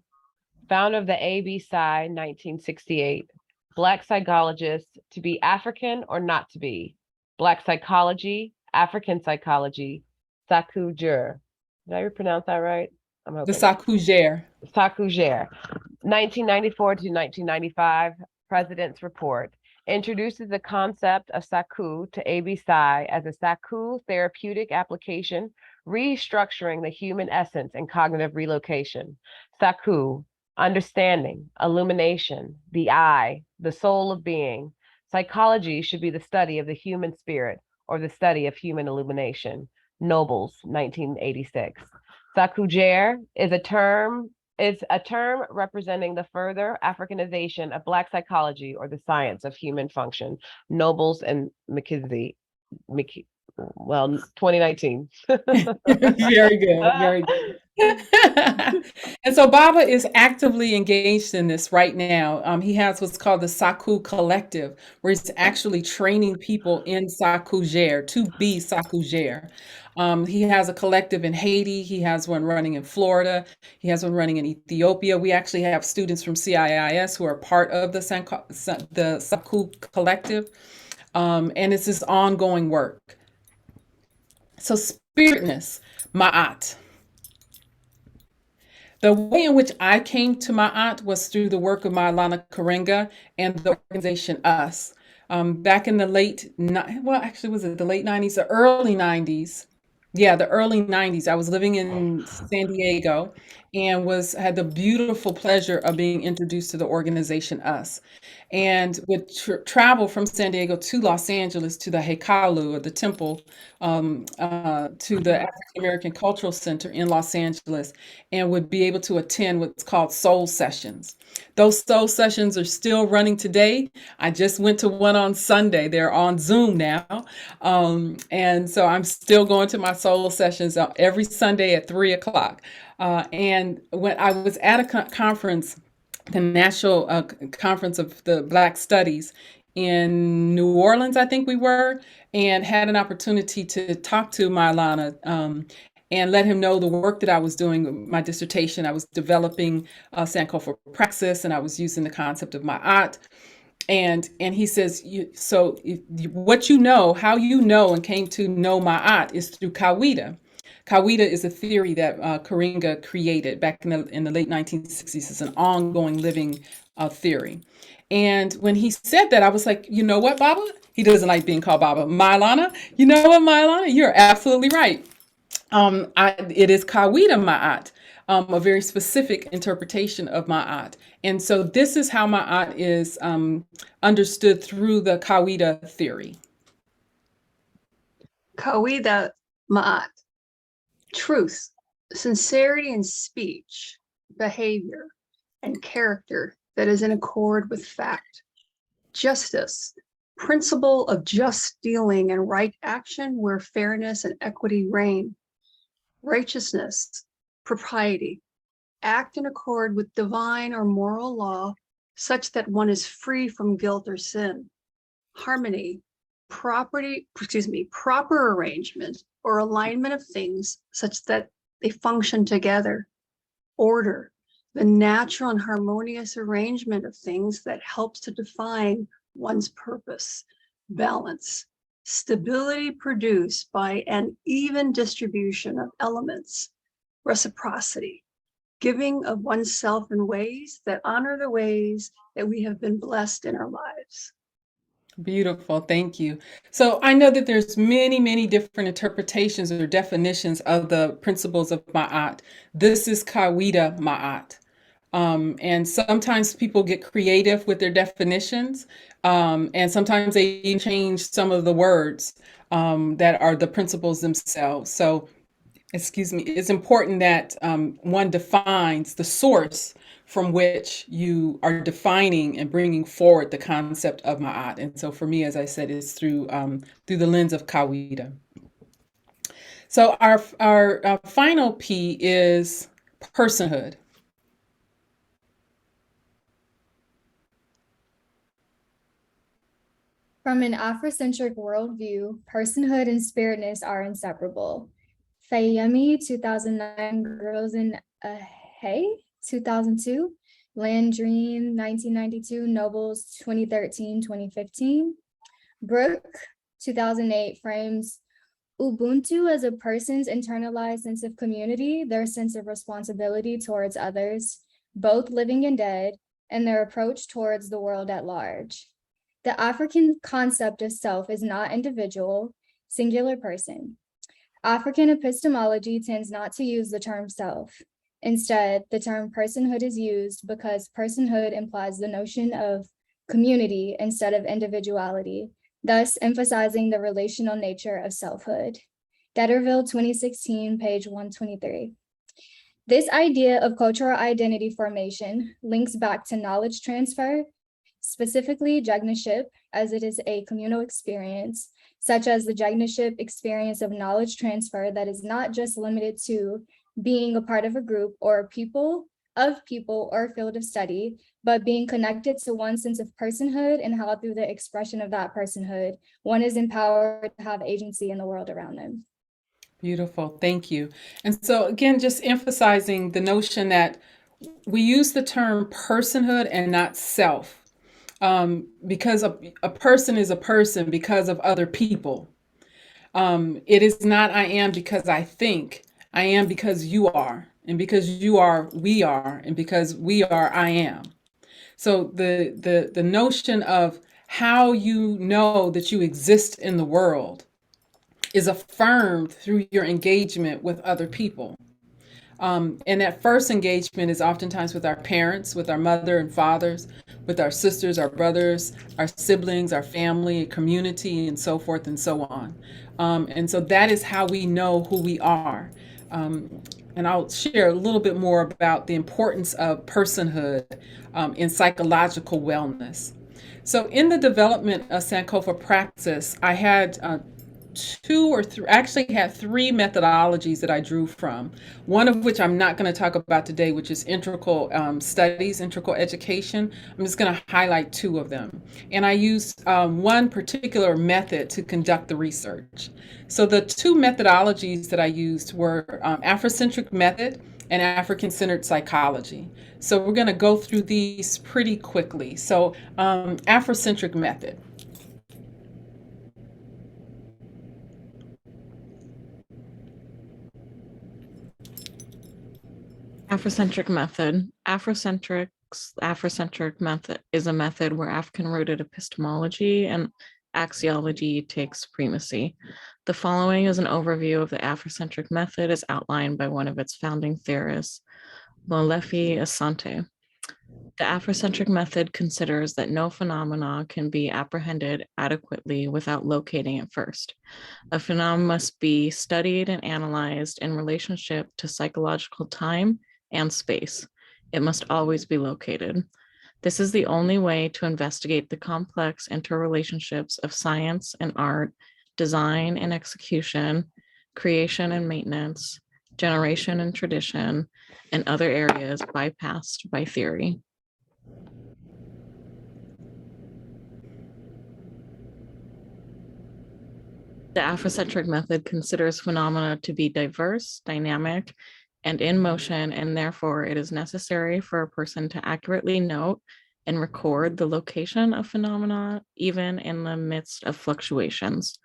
founder of the ABPSI 1968, Black psychologist, to be African or not to be, Black psychology, African psychology, Saku Jur. Did I pronounce that right? I'm hoping. The Saku Jur. 1994 to 1995, President's Report, introduces the concept of Saku to ABPSI as a Saku therapeutic application, restructuring the human essence and cognitive relocation. Saku, understanding, illumination, the I, the soul of being. Psychology should be the study of the human spirit or the study of human illumination. Nobles, 1986. Sakujer is a term representing the further Africanization of Black psychology or the science of human function. Nobles and McKinsey, 2019. Very good, very good. And so Baba is actively engaged in this right now. He has what's called the Saku Collective, where he's actually training people in Saku Jer to be Saku Jer. He has a collective in Haiti. He has one running in Florida. He has one running in Ethiopia. We actually have students from CIIS who are part of the Saku Collective. And it's this ongoing work. So spiritness, Ma'at. The way in which I came to Ma'at was through the work of Maulana Karenga and the organization US. Back in the was it the late 90s, the early 90s? Yeah, the early 90s. I was living in San Diego, and had the beautiful pleasure of being introduced to the organization US, and would travel from San Diego to Los Angeles to the Hekalu, or the temple, to the African American Cultural Center in Los Angeles, and would be able to attend what's called soul sessions. Those soul sessions are still running today. I just went to one on Sunday. They're on Zoom now. And so I'm still going to my soul sessions every Sunday at 3 o'clock. And when I was at a conference, the National Conference of the Black Studies in New Orleans, I think we were, and had an opportunity to talk to Maulana, and let him know the work that I was doing, my dissertation. I was developing Sankofa Praxis, and I was using the concept of Ma'at. And he says, what you know, how you know and came to know Ma'at is through Kawida. Kawida is a theory that Karinga created back in the late 1960s. It's an ongoing living theory. And when he said that, I was like, you know what, Baba? He doesn't like being called Baba. Maulana, you know what, Maulana? You're absolutely right. It is Kawida Ma'at, a very specific interpretation of Ma'at. And so this is how Ma'at is understood through the Kawida theory. Kawida Ma'at. Truth, sincerity in speech, behavior, and character that is in accord with fact. Justice, principle of just dealing and right action where fairness and equity reign. Righteousness, propriety, act in accord with divine or moral law such that one is free from guilt or sin. Harmony, proper arrangement or alignment of things such that they function together. Order, the natural and harmonious arrangement of things that helps to define one's purpose. Balance, stability produced by an even distribution of elements. Reciprocity, giving of oneself in ways that honor the ways that we have been blessed in our lives. Beautiful, thank you. So I know that there's many, many different interpretations or definitions of the principles of Ma'at. This is Kawida Ma'at. And sometimes people get creative with their definitions, and sometimes they even change some of the words that are the principles themselves. So, it's important that one defines the source from which you are defining and bringing forward the concept of Ma'at. And so for me, as I said, it's through the lens of Kawida. So our final P is personhood. From an Afrocentric worldview, personhood and spiritness are inseparable. Fayemi, 2009, Girls in a Hay, 2002, Landrine, 1992, Nobles, 2013-2015. Brooke, 2008, frames Ubuntu as a person's internalized sense of community, their sense of responsibility towards others, both living and dead, and their approach towards the world at large. The African concept of self is not individual, singular person. African epistemology tends not to use the term self. Instead, the term personhood is used because personhood implies the notion of community instead of individuality, thus emphasizing the relational nature of selfhood. Deterville, 2016, page 123. This idea of cultural identity formation links back to knowledge transfer, specifically Jignaship, as it is a communal experience, such as the Jignaship experience of knowledge transfer that is not just limited to being a part of a group or people or field of study, but being connected to one sense of personhood and how through the expression of that personhood, one is empowered to have agency in the world around them. Beautiful, thank you. And so again, just emphasizing the notion that we use the term personhood and not self. Because a person is a person because of other people. It is not I am because I think. I am because you are. And because you are, we are. And because we are, I am. So the notion of how you know that you exist in the world is affirmed through your engagement with other people. And that first engagement is oftentimes with our parents, with our mother and fathers, with our sisters, our brothers, our siblings, our family, community, and so forth and so on. And so that is how we know who we are. And I'll share a little bit more about the importance of personhood in psychological wellness. So in the development of Sankofa Praxis, I had had three methodologies that I drew from. One of which I'm not going to talk about today, which is integral studies, integral education. I'm just going to highlight two of them. And I used one particular method to conduct the research. So the two methodologies that I used were Afrocentric method and African-centered psychology. So we're going to go through these pretty quickly. So Afrocentric method. Afrocentric method. Afrocentric method is a method where African-rooted epistemology and axiology takes supremacy. The following is an overview of the Afrocentric method as outlined by one of its founding theorists, Molefi Asante. The Afrocentric method considers that no phenomena can be apprehended adequately without locating it first. A phenomenon must be studied and analyzed in relationship to psychological time and space. It must always be located. This is the only way to investigate the complex interrelationships of science and art, design and execution, creation and maintenance, generation and tradition, and other areas bypassed by theory. The Afrocentric method considers phenomena to be diverse, dynamic, and in motion, and therefore it is necessary for a person to accurately note and record the location of phenomena, even in the midst of fluctuations.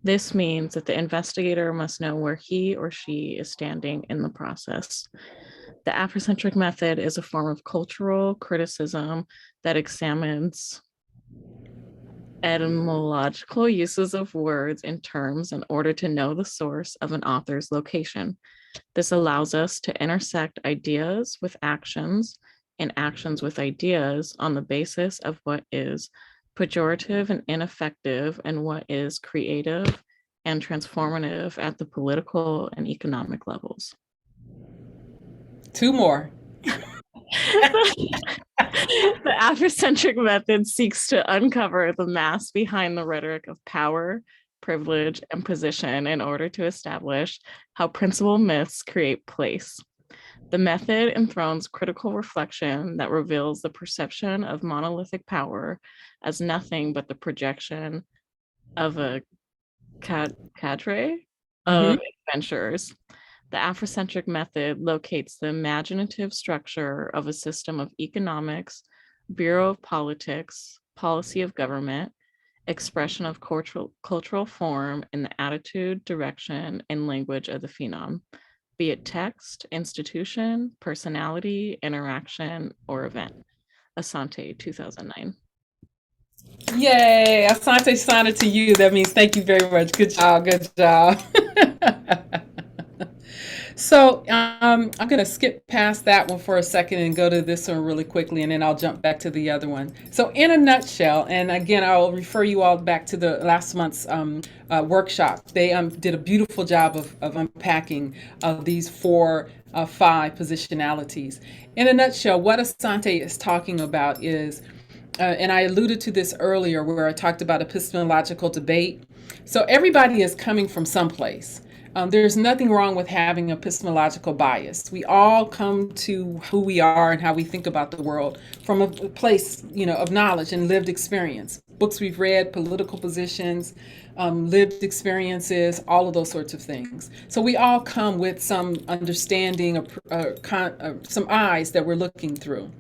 This means that the investigator must know where he or she is standing in the process. The Afrocentric method is a form of cultural criticism that examines etymological uses of words and terms in order to know the source of an author's location. This allows us to intersect ideas with actions and actions with ideas on the basis of what is pejorative and ineffective and what is creative and transformative at the political and economic levels. Two more. The Afrocentric method seeks to uncover the mass behind the rhetoric of power, privilege, and position in order to establish how principal myths create place. The method enthrones critical reflection that reveals the perception of monolithic power as nothing but the projection of a cadre of adventurers. The Afrocentric method locates the imaginative structure of a system of economics, bureau of politics, policy of government, expression of cultural form in the attitude, direction, and language of the phenom, be it text, institution, personality, interaction, or event. Asante, 2009. Yay, Asante signed it to you. That means thank you very much. Good job, good job. So I'm going to skip past that one for a second and go to this one really quickly, and then I'll jump back to the other one. So in a nutshell, and again, I'll refer you all back to the last month's workshop. They did a beautiful job of unpacking these five positionalities. In a nutshell, what Asante is talking about is, and I alluded to this earlier where I talked about epistemological debate. So everybody is coming from someplace. There's nothing wrong with having epistemological bias. We all come to who we are and how we think about the world from a place, of knowledge and lived experience. Books we've read, political positions, lived experiences, all of those sorts of things. So we all come with some understanding, some eyes that we're looking through.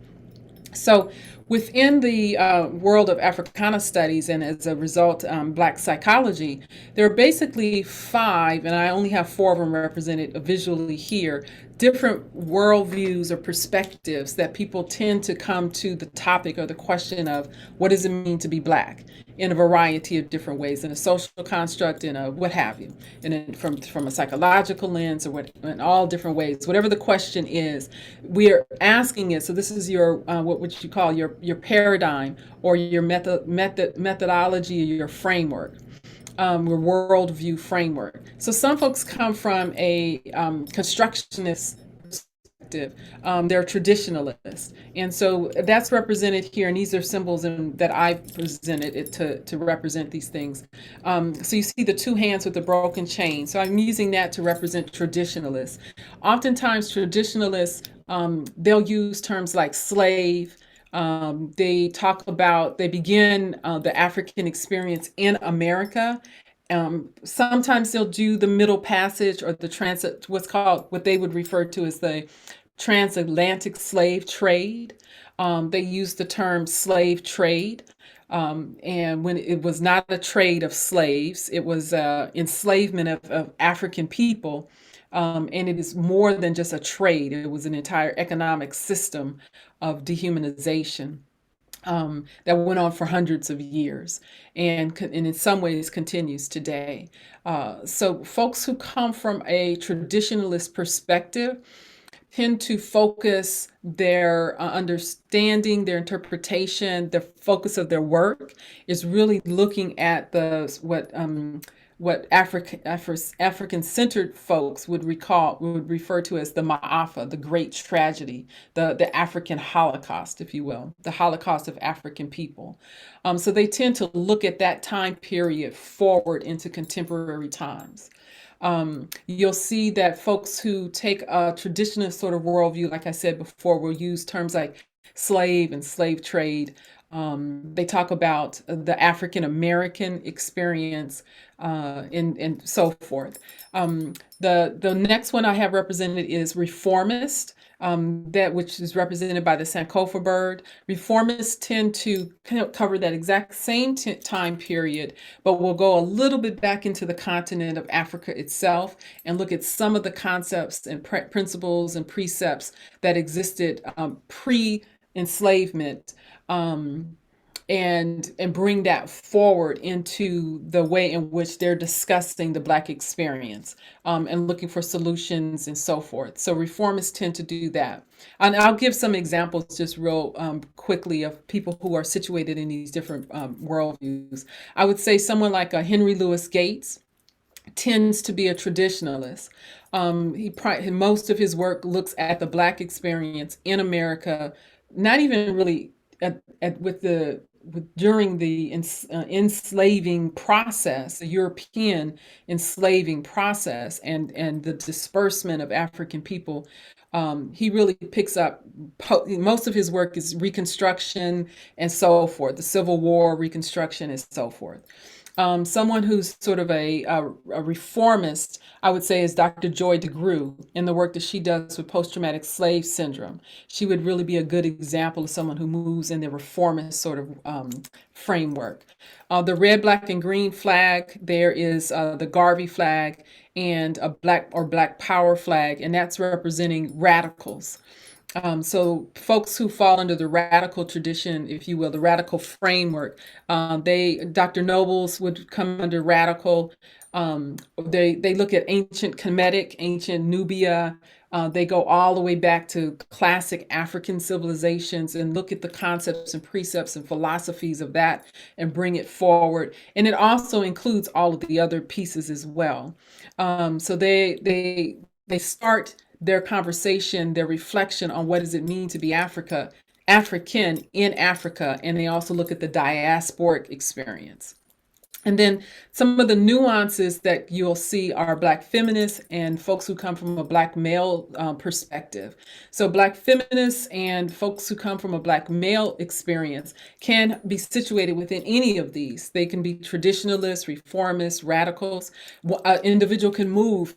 So within the world of Africana studies and as a result, Black psychology, there are basically five, and I only have four of them represented visually here, different worldviews or perspectives that people tend to come to the topic or the question of what does it mean to be Black? in a variety of different ways, in a social construct, in a what have you, and then from a psychological lens, or what, in all different ways. Whatever the question is, we are asking it. So this is your what would you call your paradigm, or your methodology, or your framework. Your worldview framework. So some folks come from a constructionist perspective. They're traditionalists, and so that's represented here. And these are symbols that I've presented it to represent these things. So you see the two hands with the broken chain. So I'm using that to represent traditionalists. Oftentimes, traditionalists they'll use terms like slave. They begin the African experience in America. Sometimes they'll do the Middle Passage, or the transit, what they would refer to as the transatlantic slave trade. They use the term slave trade. And when it was not a trade of slaves, it was enslavement of African people. And it is more than just a trade. It was an entire economic system of dehumanization that went on for hundreds of years, and in some ways continues today. So folks who come from a traditionalist perspective tend to focus their understanding, their interpretation, the focus of their work is really looking at what African-centered folks would refer to as the Ma'afa, the great tragedy, the African Holocaust, if you will, the Holocaust of African people. So they tend to look at that time period forward into contemporary times. You'll see that folks who take a traditionalist sort of worldview, like I said before, will use terms like slave and slave trade. They talk about the African American experience and so forth. The next one I have represented is reformist. That which is represented by the Sankofa bird. Reformists tend to cover that exact same time period, but we'll go a little bit back into the continent of Africa itself and look at some of the concepts and principles and precepts that existed pre-enslavement. And bring that forward into the way in which they're discussing the Black experience and looking for solutions and so forth. So reformists tend to do that. And I'll give some examples just real quickly of people who are situated in these different worldviews. I would say someone like Henry Louis Gates tends to be a traditionalist. Most of his work looks at the Black experience in America, not even really during the enslaving process, the European enslaving process, and the disbursement of African people. He really picks up, most of his work is Reconstruction and so forth, the Civil War, Reconstruction, and so forth. Someone who's sort of a reformist, I would say, is Dr. Joy DeGruy in the work that she does with post-traumatic slave syndrome. She would really be a good example of someone who moves in the reformist sort of framework. The red, black, and green flag, there is the Garvey flag and a black power flag, and that's representing radicals. So folks who fall under the radical tradition, if you will, the radical framework, Dr. Nobles would come under radical. They look at ancient Kemetic, ancient Nubia. They go all the way back to classic African civilizations and look at the concepts and precepts and philosophies of that and bring it forward. And it also includes all of the other pieces as well. So they start their conversation, their reflection on what does it mean to be African in Africa, and they also look at the diasporic experience. And then some of the nuances that you'll see are Black feminists and folks who come from a Black male perspective. So Black feminists and folks who come from a Black male experience can be situated within any of these. They can be traditionalists, reformists, radicals. An individual can move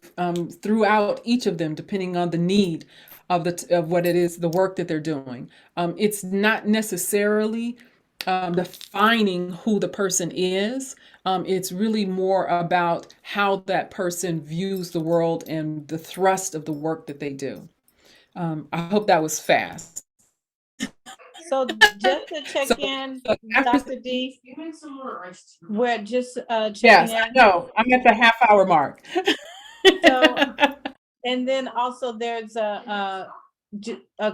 throughout each of them depending on the need of what it is, the work that they're doing. It's not necessarily defining who the person is. It's really more about how that person views the world and the thrust of the work that they do. I hope that was fast. So just to check So, in, so after, Dr. D, we're just yes, checking I in. know. I'm at the half-hour mark. So, and then also there's a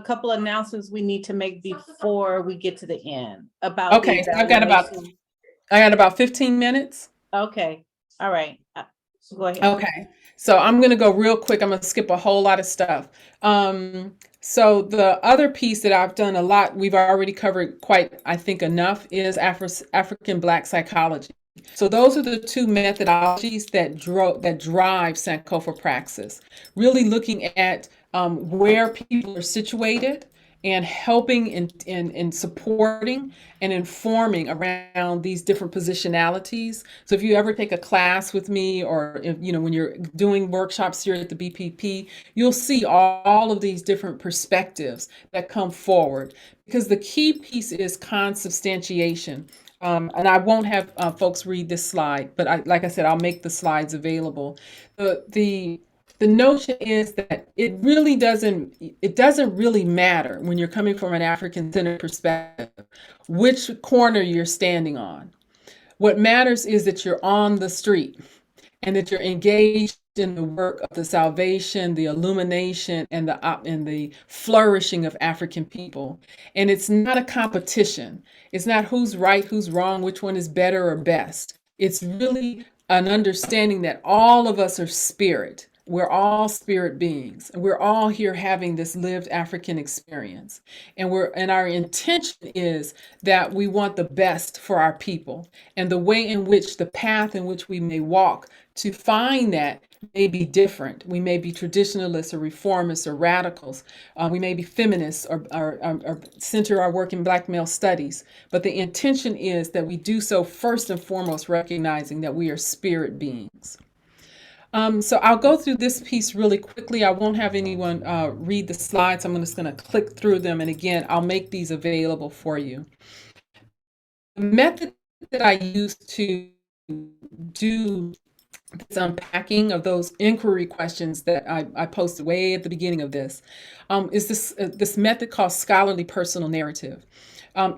couple announcements we need to make before we get to the end about the Okay, so evaluation. I got about 15 minutes. Okay, all right. Go ahead. Okay, so I'm going to go real quick. I'm going to skip a whole lot of stuff. So the other piece that I've done a lot, we've already covered quite, I think, enough, is African Black psychology. So those are the two methodologies that drive Sankofa Praxis, really looking at where people are situated and helping in supporting and informing around these different positionalities. So if you ever take a class with me, or if, when you're doing workshops here at the BPP, you'll see all of these different perspectives that come forward, because the key piece is consubstantiation. And I won't have folks read this slide, but like I said, I'll make the slides available. The notion is that it doesn't really matter when you're coming from an African-centered perspective which corner you're standing on. What matters is that you're on the street and that you're engaged in the work of the salvation, the illumination, and the flourishing of African people. And it's not a competition. It's not who's right, who's wrong, which one is better or best. It's really an understanding that all of us are spirit. We're all spirit beings, and we're all here having this lived African experience. And our intention is that we want the best for our people. And the way in which the path in which we may walk to find that may be different. We may be traditionalists or reformists or radicals. We may be feminists or center our work in Black male studies. But the intention is that we do so first and foremost, recognizing that we are spirit beings. So I'll go through this piece really quickly. I won't have anyone read the slides. I'm just going to click through them. And again, I'll make these available for you. The method that I use to do this unpacking of those inquiry questions that I posted way at the beginning of this is this method called scholarly personal narrative.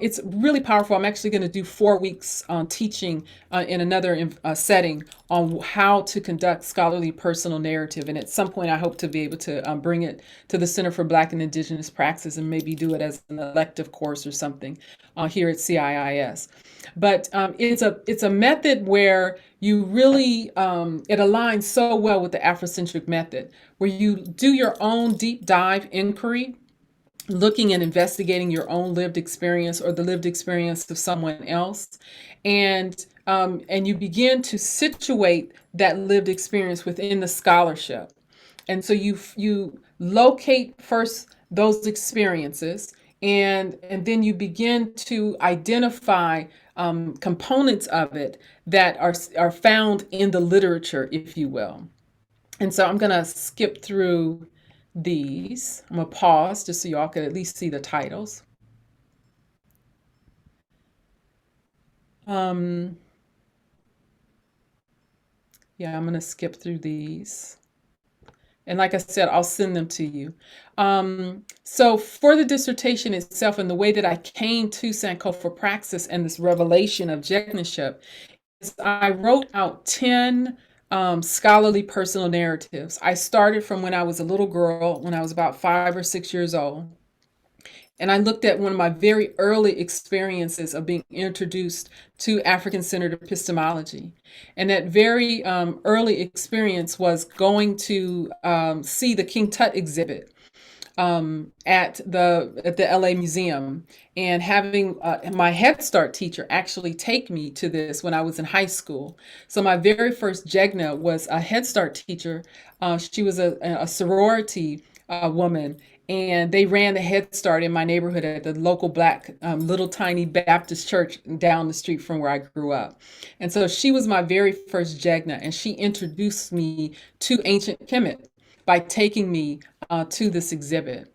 It's really powerful. I'm actually going to do 4 weeks teaching in another setting on how to conduct scholarly personal narrative. And at some point, I hope to be able to bring it to the Center for Black and Indigenous Praxis and maybe do it as an elective course or something here at CIIS. But it's a method where you really, it aligns so well with the Afrocentric method, where you do your own deep dive inquiry, looking and investigating your own lived experience or the lived experience of someone else, and you begin to situate that lived experience within the scholarship. And so you locate first those experiences, and then you begin to identify components of it that are found in the literature, if you will. And so I'm going to skip through these. I'm going to pause just so y'all could at least see the titles. Yeah, I'm going to skip through these. And like I said, I'll send them to you. So for the dissertation itself and the way that I came to Sankofa Praxis and this revelation of Jekniship is I wrote out 10 scholarly personal narratives. I started from when I was a little girl, when I was about 5 or 6 years old. And I looked at one of my very early experiences of being introduced to African-centered epistemology. And that very early experience was going to see the King Tut exhibit at the LA Museum, and having my Head Start teacher actually take me to this when I was in high school. So my very first Jegna was a Head Start teacher. She was a sorority woman, and they ran the Head Start in my neighborhood at the local Black little tiny Baptist church down the street from where I grew up. And so she was my very first Jegna, and she introduced me to ancient Kemet by taking me to this exhibit.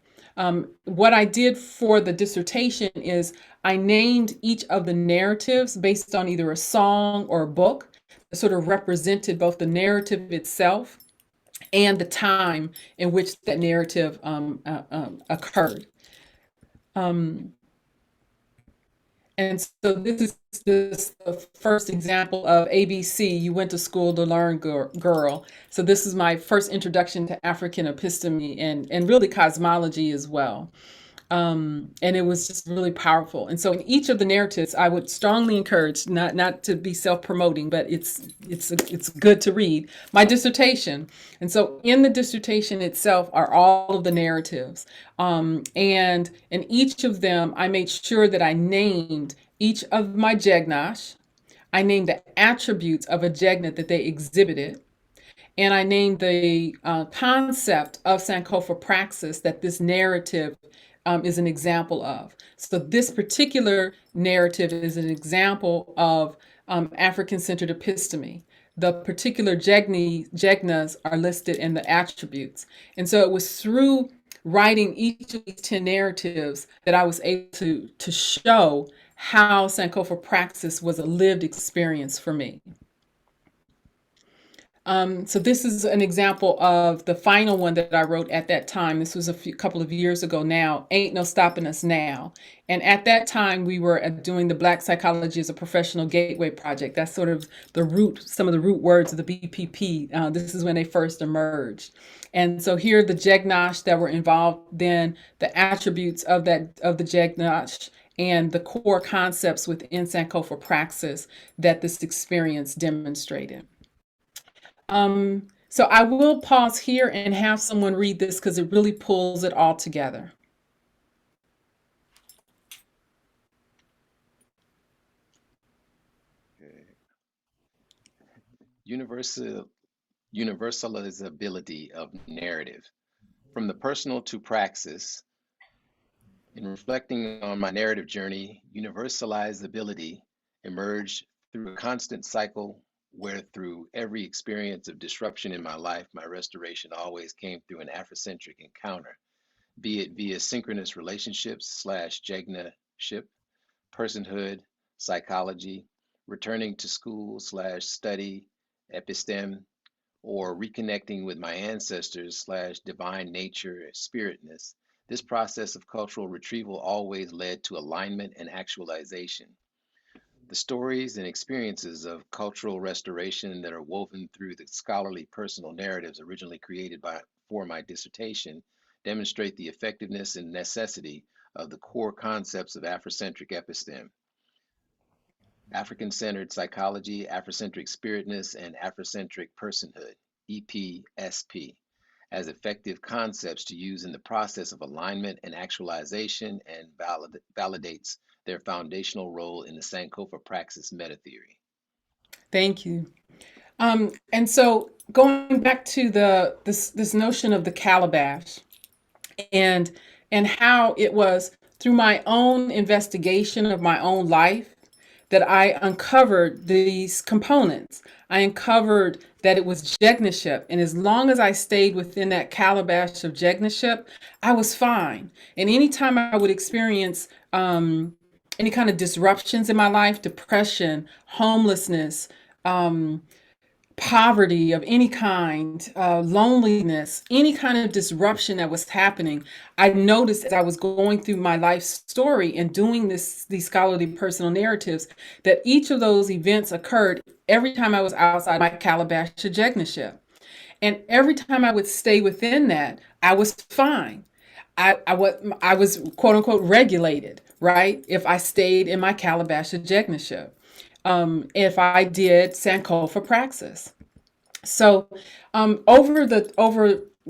What I did for the dissertation is I named each of the narratives based on either a song or a book that sort of represented both the narrative itself and the time in which that narrative occurred. And so this is the first example of ABC, you went to school to learn, girl. So this is my first introduction to African episteme and really cosmology as well. And it was just really powerful. And so in each of the narratives, I would strongly encourage, not to be self-promoting, but it's good to read my dissertation. And so in the dissertation itself are all of the narratives. And in each of them, I made sure that I named each of my Jegnash. I named the attributes of a Jegna that they exhibited. And I named the concept of Sankofa praxis that this narrative is an example of. So this particular narrative is an example of African-centered episteme. The particular Jegnas are listed in the attributes. And so it was through writing each of these 10 narratives that I was able to show how Sankofa praxis was a lived experience for me. So this is an example of the final one that I wrote at that time. This was couple of years ago now, Ain't No Stopping Us Now. And at that time, we were doing the Black Psychology as a Professional Gateway Project. That's sort of some of the root words of the BPP. This is when they first emerged. And so here are the Jegnash that were involved, then the attributes of the Jegnash, and the core concepts within Sankofa praxis that this experience demonstrated. So I will pause here and have someone read this because it really pulls it all together. Universalizability of narrative. From the personal to praxis, in reflecting on my narrative journey, universalizability emerged through a constant cycle where through every experience of disruption in my life, my restoration always came through an Afrocentric encounter, be it via synchronous relationships / Jegnaship, personhood, psychology, returning to school / study, episteme, or reconnecting with my ancestors / divine nature, spiritness. This process of cultural retrieval always led to alignment and actualization. The stories and experiences of cultural restoration that are woven through the scholarly personal narratives originally created for my dissertation demonstrate the effectiveness and necessity of the core concepts of Afrocentric episteme. African-centered psychology, Afrocentric spiritness, and Afrocentric personhood, EPSP, as effective concepts to use in the process of alignment and actualization, and validates their foundational role in the Sankofa praxis meta theory. Thank you. And so going back to this notion of the calabash and how it was through my own investigation of my own life that I uncovered these components. I uncovered that it was Jegnaship. And as long as I stayed within that calabash of Jegnaship, I was fine. And anytime I would experience any kind of disruptions in my life, depression, homelessness, poverty of any kind, loneliness, any kind of disruption that was happening, I noticed as I was going through my life story and doing these scholarly personal narratives, that each of those events occurred every time I was outside my calabash of Jegnaship. And every time I would stay within that, I was fine. I was quote unquote regulated, right? If I stayed in my calabash of Jegnaship. If I did Sankofa praxis. So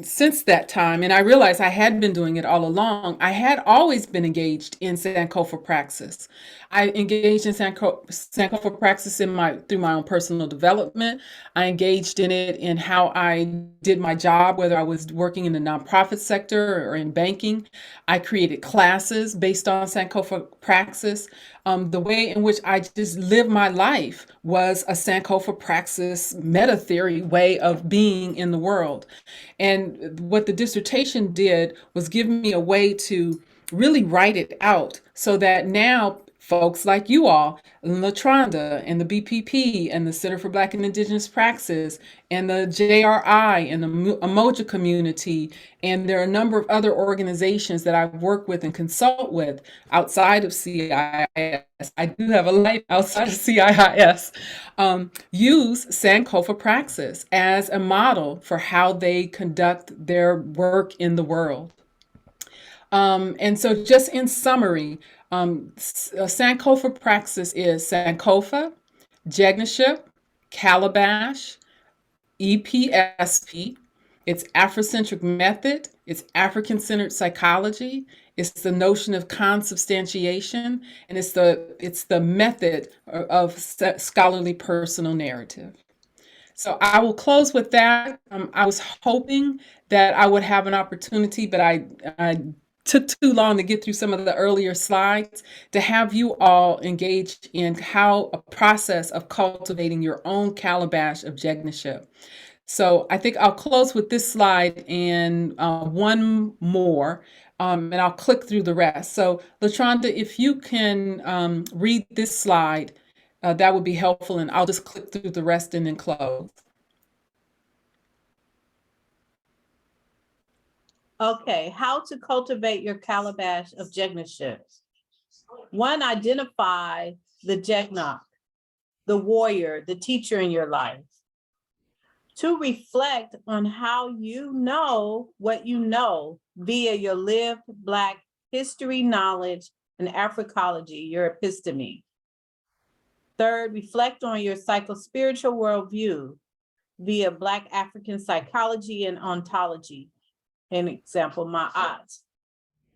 since that time, and I realized I had been doing it all along, I had always been engaged in Sankofa praxis. I engaged in Sankofa praxis through my own personal development. I engaged in it in how I did my job, whether I was working in the nonprofit sector or in banking. I created classes based on Sankofa praxis. The way in which I just lived my life was a Sankofa praxis meta theory way of being in the world. And what the dissertation did was give me a way to really write it out so that now folks like you all, Latronda and the BPP and the Center for Black and Indigenous Praxis and the JRI and the Emoja community. And there are a number of other organizations that I work with and consult with outside of CIIS. I do have a life outside of CIIS. Use Sankofa Praxis as a model for how they conduct their work in the world. And so just in summary, Sankofa Praxis is Sankofa, Jegnaship, Calabash, EPSP. It's Afrocentric method. It's African-centered psychology. It's the notion of consubstantiation, and it's the method of scholarly personal narrative. So I will close with that. I was hoping that I would have an opportunity, but I took too long to get through some of the earlier slides to have you all engaged in how a process of cultivating your own calabash of Jegnaship. So I think I'll close with this slide and one more, and I'll click through the rest. So Latronda, if you can read this slide, that would be helpful, and I'll just click through the rest and then close. Okay, how to cultivate your calabash of Jegnaship. 1, identify the Jegnach, the warrior, the teacher in your life. 2, reflect on how you know what you know via your lived Black history, knowledge, and Africology, your episteme. 3, reflect on your psychospiritual worldview via Black African psychology and ontology. An example, Ma'at.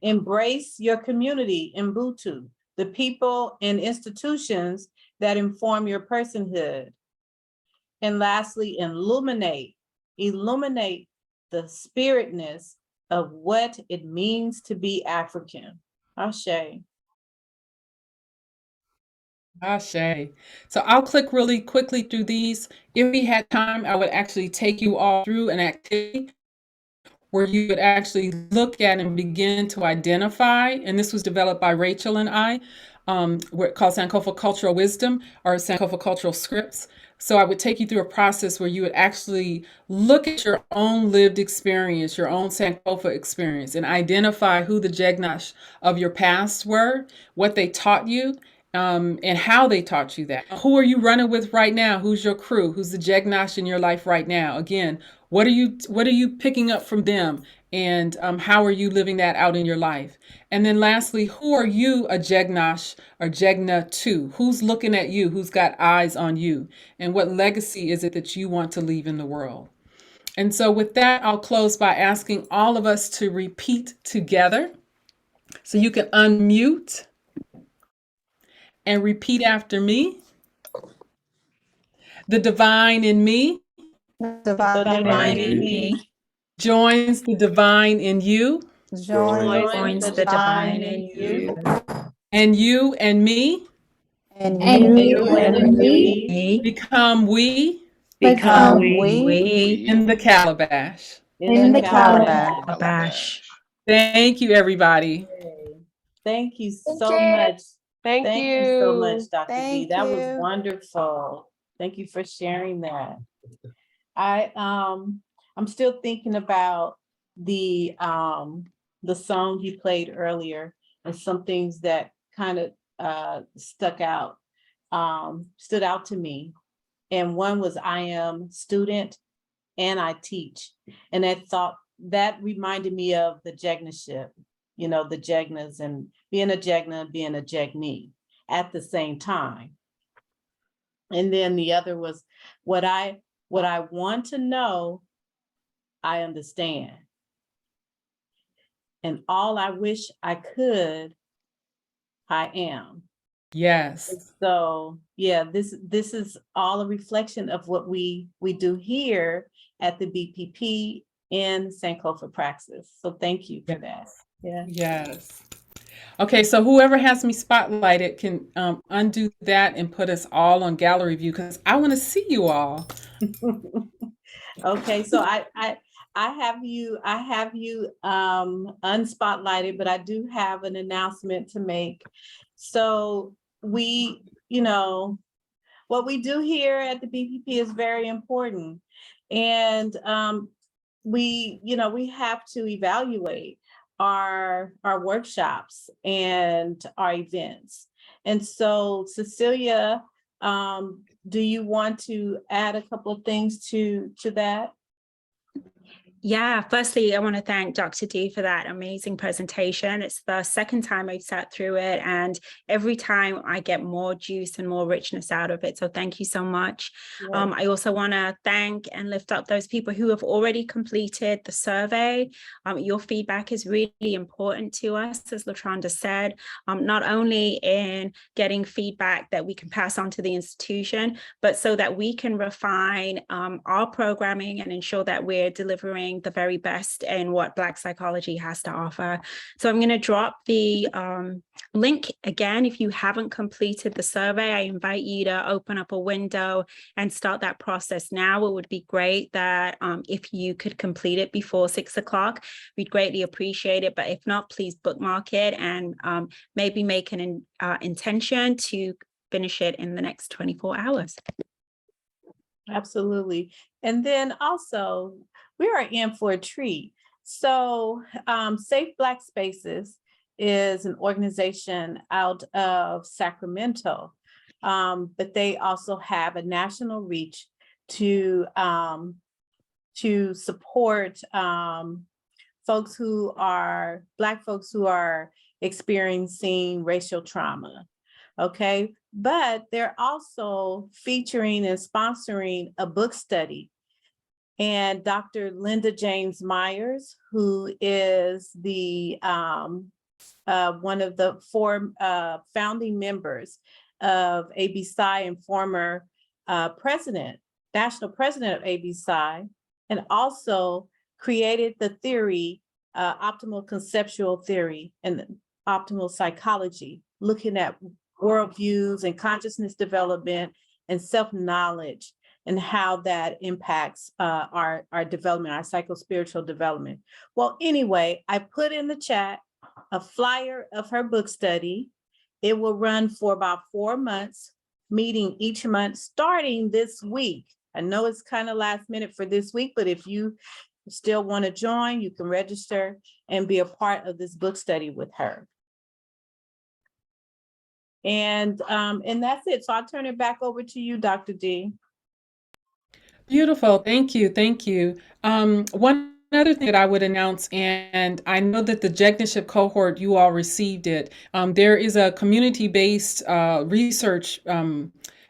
Embrace your community in Ubuntu, the people and institutions that inform your personhood. And lastly, illuminate the spiritness of what it means to be African. Ashe. Ashe. So I'll click really quickly through these. If we had time, I would actually take you all through an activity where you would actually look at and begin to identify, and this was developed by Rachel and I, called Sankofa Cultural Wisdom or Sankofa Cultural Scripts. So I would take you through a process where you would actually look at your own lived experience, your own Sankofa experience, and identify who the Jegnash of your past were, what they taught you, and how they taught you that. Who are you running with right now? Who's your crew? Who's the Jegnash in your life right now? Again, what are you picking up from them? And how are you living that out in your life? And then lastly, who are you a Jegnash or Jegna to? Who's looking at you? Who's got eyes on you? And what legacy is it that you want to leave in the world? And so with that, I'll close by asking all of us to repeat together. So you can unmute and repeat after me. The divine in me Divine in me joins the divine in you, joins the divine in you, and you and me and you and me become we become we we in the calabash. in the calabash. calabash. Thank you, everybody. Thank you Thank so you. much. Thank Thank you so much, you. Dr. B. Thank That was you. wonderful. Thank you for sharing that. I'm still thinking about the song you played earlier and some things that kind of stood out to me. And one was I am student and I teach. And that reminded me of the Jegnaship, the Jegnas, and being a Jegna, being a Jegni at the same time. And then the other was what I want to know, I understand. And all I wish I could, I am. Yes. So yeah, this is all a reflection of what we do here at the BPP in Sankofa Praxis. So thank you for that. Yeah. Yes. Okay, so whoever has me spotlighted can undo that and put us all on gallery view because I want to see you all. Okay, so I have you unspotlighted, but I do have an announcement to make. So we, what we do here at the BPP is very important. And we have to evaluate our workshops and our events. And so, Cecilia, do you want to add a couple of things to that? Yeah, firstly, I want to thank Dr. D for that amazing presentation. It's the second time I've sat through it, and every time I get more juice and more richness out of it. So thank you so much. Yes. I also want to thank and lift up those people who have already completed the survey. Your feedback is really important to us, as LaTronda said, not only in getting feedback that we can pass on to the institution, but so that we can refine our programming and ensure that we're delivering the very best in what Black psychology has to offer. So I'm going to drop the link again. If you haven't completed the survey, I invite you to open up a window and start that process now. It would be great that if you could complete it before 6 o'clock, we'd greatly appreciate it. But if not, please bookmark it and maybe make an intention to finish it in the next 24 hours. Absolutely. And then also, we are in for a treat. So Safe Black Spaces is an organization out of Sacramento, but they also have a national reach to support folks who are Black folks who are experiencing racial trauma. Okay, but they're also featuring and sponsoring a book study. And Dr. Linda James Myers, who is the one of the four founding members of ABSI and former national president of ABSI, and also created the theory, optimal conceptual theory and optimal psychology, looking at worldviews and consciousness development and self-knowledge and how that impacts our development, our psychospiritual development. Well, anyway, I put in the chat a flyer of her book study. It will run for about 4 months, meeting each month starting this week. I know it's kind of last minute for this week, but if you still want to join, you can register and be a part of this book study with her. And that's it. So I'll turn it back over to you, Dr. D. Beautiful. Thank you. Thank you. One other thing that I would announce, and I know that the Jegnership cohort, you all received it. There is a community-based research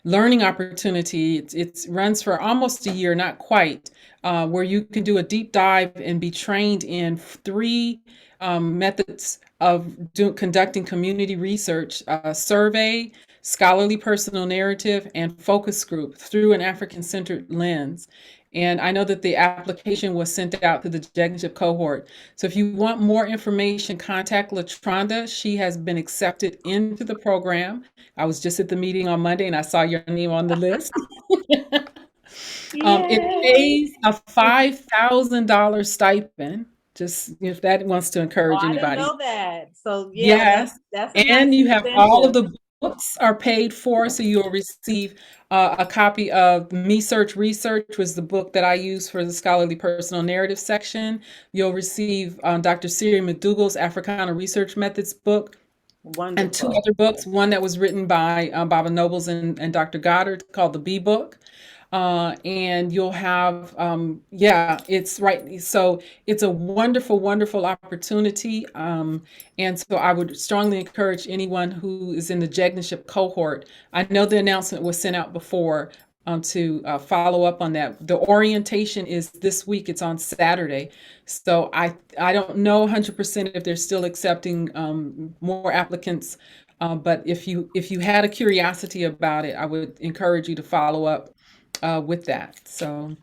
learning opportunity. It runs for almost a year, not quite, where you can do a deep dive and be trained in 3 methods of conducting community research: survey, scholarly personal narrative, and focus group through an African-centered lens. And I know that the application was sent out to the Jegnership cohort. So if you want more information, contact LaTronda. She has been accepted into the program. I was just at the meeting on Monday and I saw your name on the list. It pays a $5,000 stipend, just if that wants to encourage anybody. I didn't know that. So yeah, yes, that's a and nice you have all of incentive. the books are paid for, so you'll receive a copy of Me Search Research, was the book that I use for the scholarly personal narrative section. You'll receive Dr. Siri McDougall's Africana Research Methods book. Wonderful. And 2 other books, one that was written by Baba Nobles and Dr. Goddard, called the B Book. And you'll have, it's right. So it's a wonderful, wonderful opportunity. And so I would strongly encourage anyone who is in the Jegnership cohort. I know the announcement was sent out before, to follow up on that. The orientation is this week. It's on Saturday. So I don't know 100% if they're still accepting more applicants. But if you had a curiosity about it, I would encourage you to follow up with that. So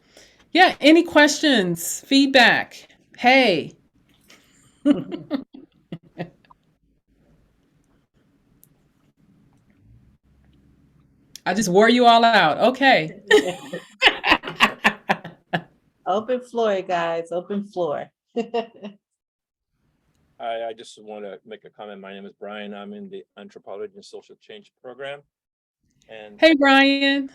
yeah, any questions, feedback? Hey. I just wore you all out. Okay. Open floor, guys, open floor. I just want to make a comment. My name is Brian. I'm in the Anthropology and Social Change program. And Hey, Brian.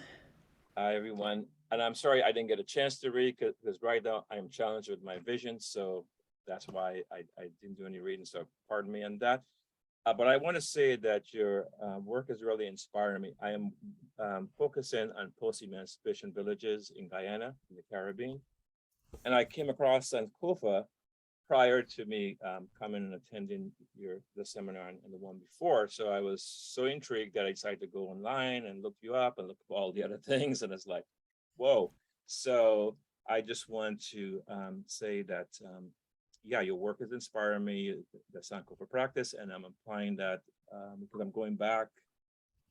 hi, everyone. And I'm sorry I didn't get a chance to read because right now I am challenged with my vision. So that's why I didn't do any reading. So pardon me on that. But I want to say that your work is really inspiring me. I am focusing on post-emancipation villages in Guyana, in the Caribbean. And I came across Sankofa prior to me coming and attending the seminar and the one before. So I was so intrigued that I decided to go online and look you up and look at all the other things. And it's like, whoa. So I just want to say that, yeah, your work is inspiring me, the Sankofa practice, and I'm applying that because I'm going back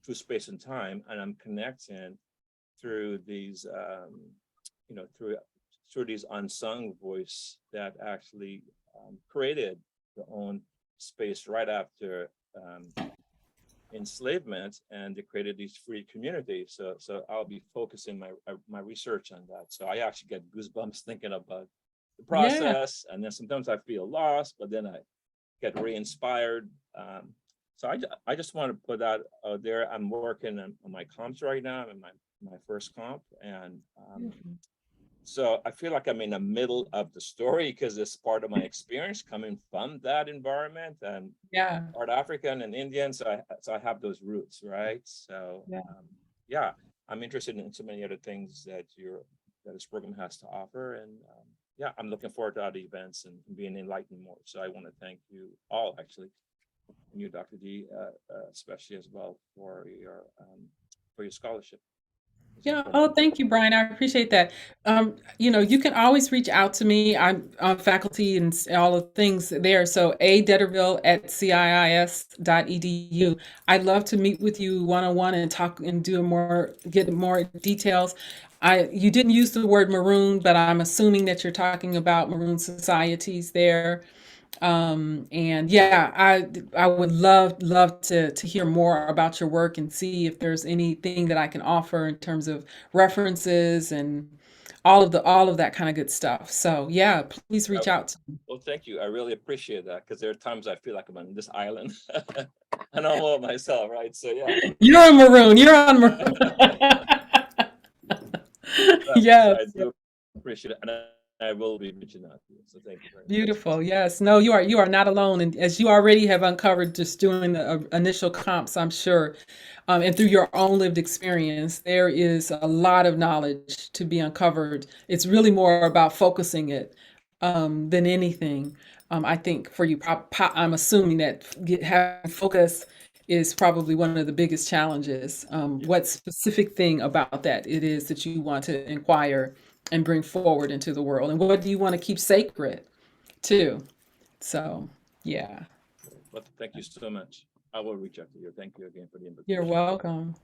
through space and time, and I'm connecting through these, through these unsung voice that actually created their own space right after enslavement, and they created these free communities. So I'll be focusing my research on that. So I actually get goosebumps thinking about the process, and then sometimes I feel lost, but then I get re-inspired. So I just want to put that out there. I'm working on my comps right now. I'm in my first comp, and so I feel like I'm in the middle of the story because it's part of my experience coming from that environment, and part African and Indian, so I have those roots, right? So yeah, I'm interested in so many other things that this program has to offer, and yeah, I'm looking forward to other events and being enlightened more. So I want to thank you all, actually, and you, Dr. D, especially as well for your scholarship. Yeah. Oh, thank you, Brian. I appreciate that. You can always reach out to me. I'm on faculty and all the things there. So Deterville@ciis.edu. I'd love to meet with you one-on-one and talk and get more details. You didn't use the word maroon, but I'm assuming that you're talking about maroon societies there. And yeah, I would love to hear more about your work and see if there's anything that I can offer in terms of references and all of that kind of good stuff. So yeah, please reach out to me. Well, thank you. I really appreciate that, because there are times I feel like I'm on this island and I'm all myself, right? So yeah. You're on maroon. You're on maroon. Yes. I do appreciate it, and I will be reaching out to you. So thank you very much. Beautiful. Yes. No, you are not alone. And as you already have uncovered just doing the initial comps, I'm sure, and through your own lived experience, there is a lot of knowledge to be uncovered. It's really more about focusing it than anything. I think for you, I'm assuming that having focus is probably one of the biggest challenges. What specific thing about that it is that you want to inquire and bring forward into the world, and what do you want to keep sacred too? So yeah. Well, thank you so much. I will reach out to you. Thank you again for the invitation. You're welcome.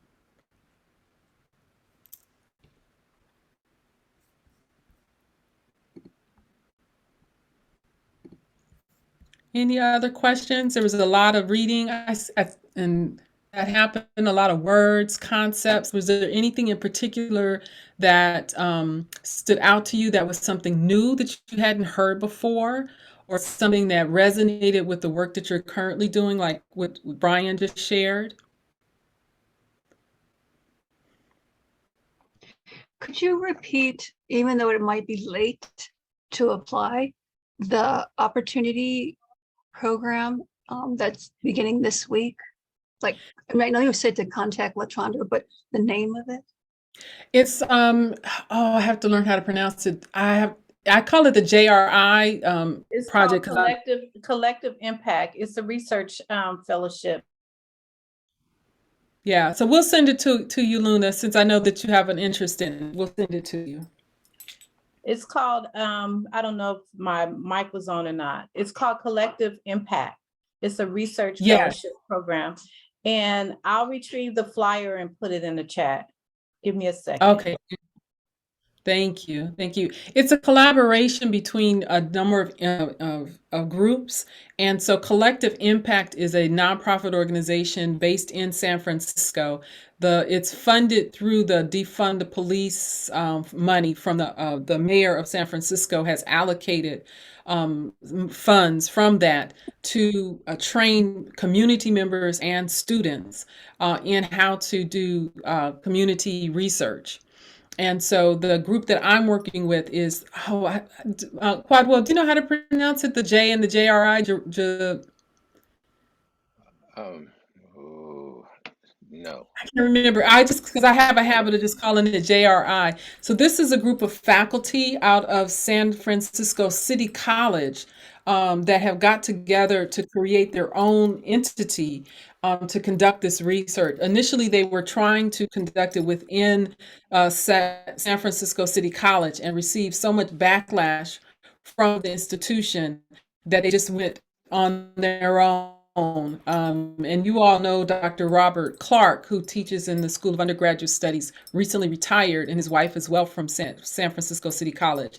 Any other questions? There was a lot of reading and that happened, a lot of words, concepts. Was there anything in particular that stood out to you that was something new that you hadn't heard before, or something that resonated with the work that you're currently doing, like what Brian just shared? Could you repeat, even though it might be late to apply, the opportunity program that's beginning this week? Like, I know you said to contact Latondra, but the name of it? It's I have to learn how to pronounce it. I call it the JRI It's project called Collective Impact. It's a research fellowship. Yeah, so we'll send it to you, Luna, since I know that you have an interest in it. We'll send it to you. It's called, I don't know if my mic was on or not. It's called Collective Impact. It's a research fellowship program. And I'll retrieve the flyer and put it in the chat. Give me a second. Okay. Thank you. Thank you. It's a collaboration between a number of groups. And so Collective Impact is a nonprofit organization based in San Francisco. It's funded through the Defund the Police money from the mayor of San Francisco has allocated funds from that to train community members and students in how to do community research. And so the group that I'm working with is, Quadwell, do you know how to pronounce it? The J and the JRI? Um, oh, no. I can't remember. Because I have a habit of just calling it JRI. So this is a group of faculty out of San Francisco City College that have got together to create their own entity to conduct this research. Initially, they were trying to conduct it within San Francisco City College and received so much backlash from the institution that they just went on their own. And you all know Dr. Robert Clark, who teaches in the School of Undergraduate Studies, recently retired, and his wife as well from San Francisco City College.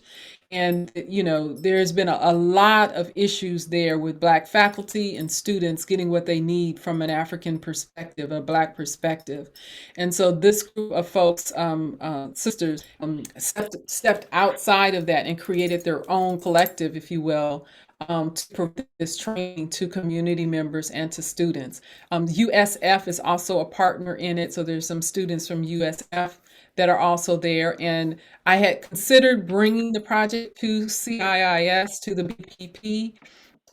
And, there's been a lot of issues there with Black faculty and students getting what they need from an African perspective, a Black perspective. And so this group of folks, sisters, stepped outside of that and created their own collective, if you will, to provide this training to community members and to students. USF is also a partner in it. So there's some students from USF that are also there. And I had considered bringing the project to CIIS, to the BPP,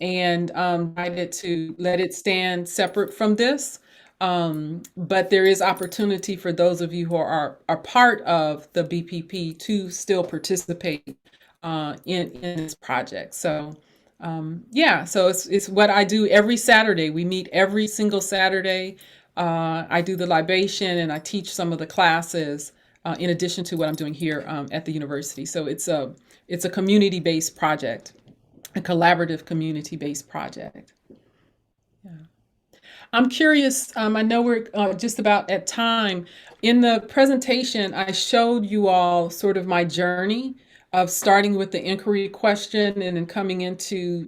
and decided to let it stand separate from this. But there is opportunity for those of you who are part of the BPP to still participate in this project. So so it's what I do every Saturday. We meet every single Saturday. I do the libation and I teach some of the classes in addition to what I'm doing here at the university. So it's a community-based project, a collaborative community-based project. Yeah. I'm curious, I know we're just about at time. In the presentation, I showed you all sort of my journey of starting with the inquiry question and then coming into,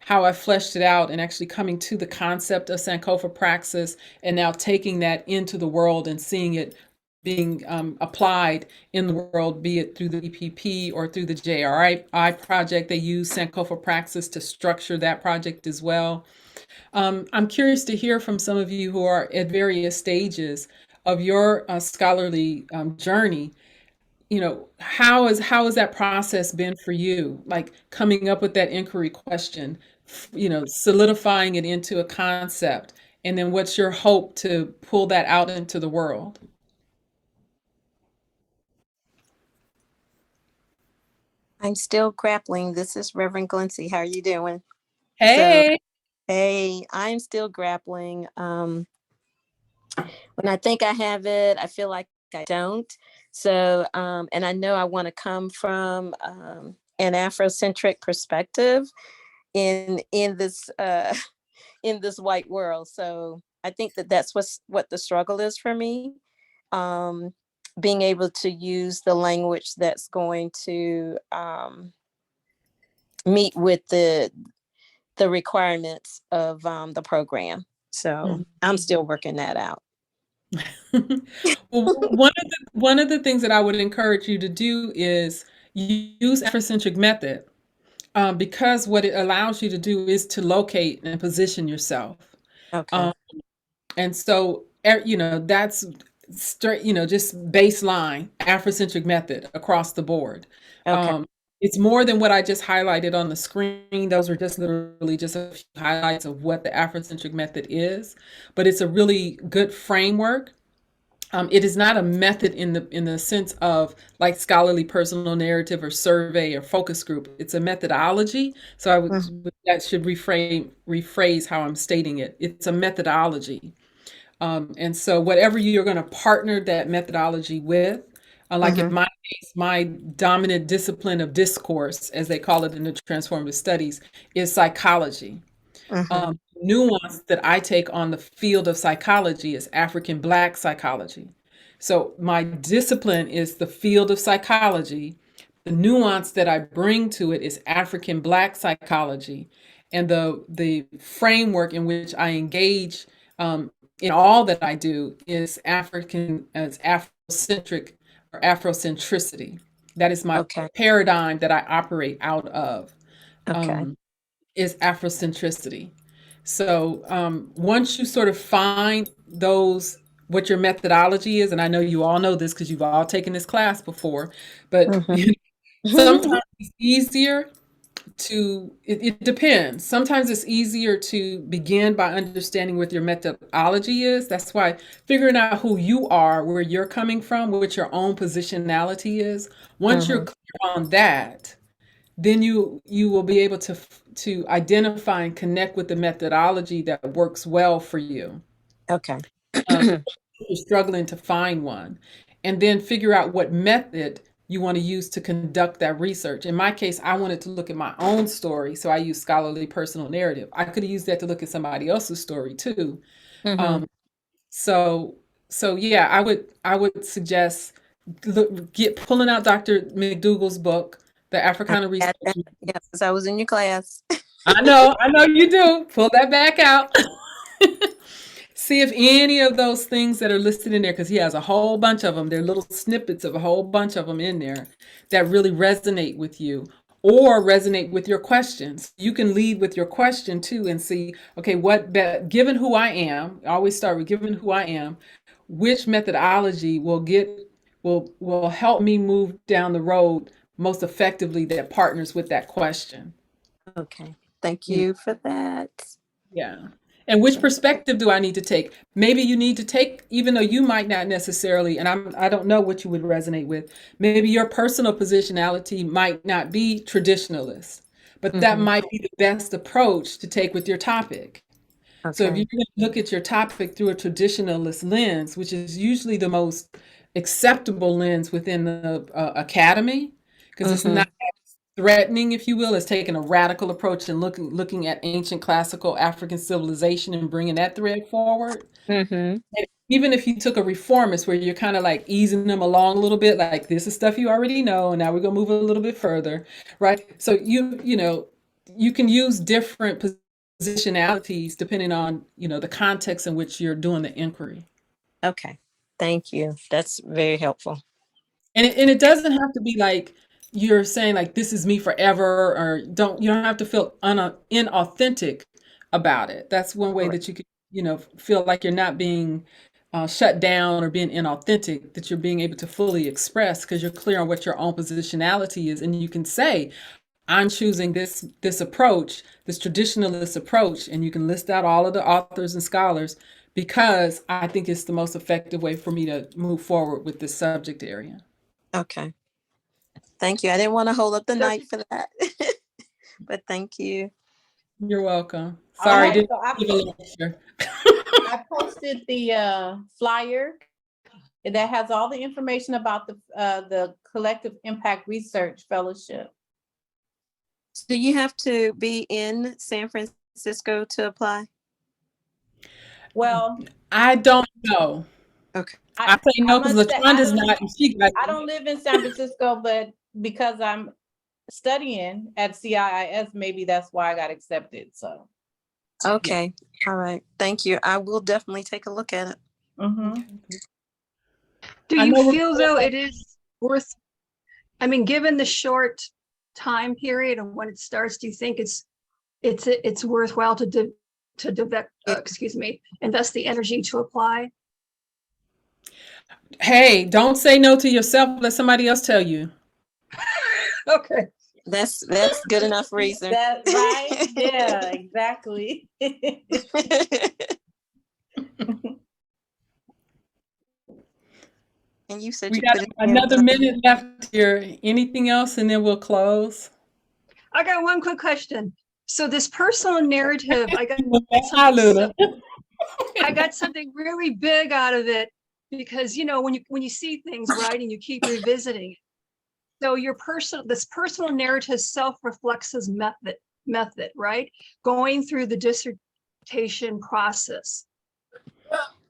how I fleshed it out and actually coming to the concept of Sankofa Praxis and now taking that into the world and seeing it being applied in the world, be it through the BPP or through the JRI project. They use Sankofa Praxis to structure that project as well. I'm curious to hear from some of you who are at various stages of your scholarly journey. How has that process been for you? Like coming up with that inquiry question, solidifying it into a concept, and then what's your hope to pull that out into the world? I'm still grappling. This is Reverend Glency. How are you doing? Hey. Hey, I'm still grappling. When I think I have it, I feel like I don't. So, and I know I want to come from an Afrocentric perspective in this in this white world. So I think that's what the struggle is for me. Being able to use the language that's going to meet with the requirements of the program. So I'm still working that out. Well, one of the things that I would encourage you to do is use Afrocentric method because what it allows you to do is to locate and position yourself. Okay. And so, that's straight, just baseline Afrocentric method across the board. Okay. It's more than what I just highlighted on the screen. Those are just literally just a few highlights of what the Afrocentric method is, but it's a really good framework. It is not a method in the sense of like scholarly personal narrative or survey or focus group. It's a methodology. So that should rephrase how I'm stating it. It's a methodology. And so whatever you're going to partner that methodology with, like in my case, my dominant discipline of discourse, as they call it in the transformative studies, is psychology. Nuance that I take on the field of psychology is African Black psychology. So my discipline is the field of psychology. The nuance that I bring to it is African Black psychology, and the framework in which I engage in all that I do is Afrocentric or Afrocentricity. That is my Okay. paradigm that I operate out of. Okay. Is Afrocentricity. So once you sort of find those, what your methodology is, and I know you all know this because you've all taken this class before, but sometimes it's easier it depends. Sometimes it's easier to begin by understanding what your methodology is. That's why figuring out who you are, where you're coming from, what your own positionality is. Once you're clear on that, then you will be able to identify and connect with the methodology that works well for you. Okay. You're struggling to find one, and then figure out what method you want to use to conduct that research. In my case, I wanted to look at my own story, so I use scholarly personal narrative. I could have used that to look at somebody else's story too. So yeah, I would suggest pulling out Dr. McDougall's book, The Africana Research. Yeah, because I was in your class. I know you do. Pull that back out. See if any of those things that are listed in there, because he has a whole bunch of them. There are little snippets of a whole bunch of them in there that really resonate with you or resonate with your questions. You can lead with your question too and see, okay, given who I am, I always start with given who I am, which methodology will help me move down the road most effectively that partners with that question. Okay. Thank you for that. Yeah. And which perspective do I need to take? Maybe you need to take, even though you might not necessarily, and I don't know what you would resonate with, maybe your personal positionality might not be traditionalist, but that might be the best approach to take with your topic. Okay. So if you're going to look at your topic through a traditionalist lens, which is usually the most acceptable lens within the academy, because it's not threatening, if you will, is taking a radical approach and looking at ancient classical African civilization and bringing that thread forward. And even if you took a reformist where you're kind of like easing them along a little bit, like this is stuff you already know, and now we're gonna move a little bit further, right? So you can use different positionalities depending on the context in which you're doing the inquiry. Okay, thank you. That's very helpful. And it doesn't have to be like you're saying like this is me forever, or you don't have to feel inauthentic about it. That's one way that you could feel like you're not being shut down or being inauthentic, that you're being able to fully express because you're clear on what your own positionality is, and you can say, I'm choosing this approach, this traditionalist approach, and you can list out all of the authors and scholars because I think it's the most effective way for me to move forward with this subject area. Okay. Thank you. I didn't want to hold up the night for that, but thank you. You're welcome. Sorry, Right, I posted the flyer that has all the information about the Collective Impact Research Fellowship. So you have to be in San Francisco to apply? Well, I don't know. Okay. I say no because LaTonda's not. I don't live in San Francisco, but because I'm studying at CIIS, maybe that's why I got accepted. So. Okay. All right. Thank you. I will definitely take a look at it. Do you feel though it is worth, I mean, given the short time period and when it starts, do you think it's worthwhile to invest the energy to apply? Hey, don't say no to yourself. Let somebody else tell you. Okay. That's good enough reason. That's right. Yeah, exactly. And you said we you got put it another minute left here. Anything else, and then we'll close. I got one quick question. So this personal narrative, I got something really big out of it because when you see things right and you keep revisiting it. So this personal narrative self-reflects his method, right? Going through the dissertation process.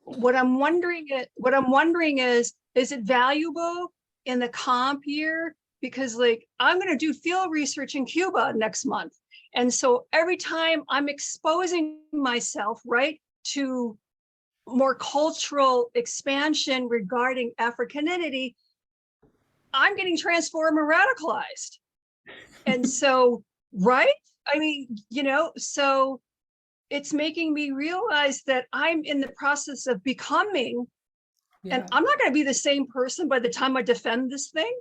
what I'm wondering is it valuable in the comp year? Because like, I'm gonna do field research in Cuba next month. And so every time I'm exposing myself, right, to more cultural expansion regarding Africanity, I'm getting transformed and radicalized. And so, right? I mean, so it's making me realize that I'm in the process of becoming, and I'm not going to be the same person by the time I defend this thing.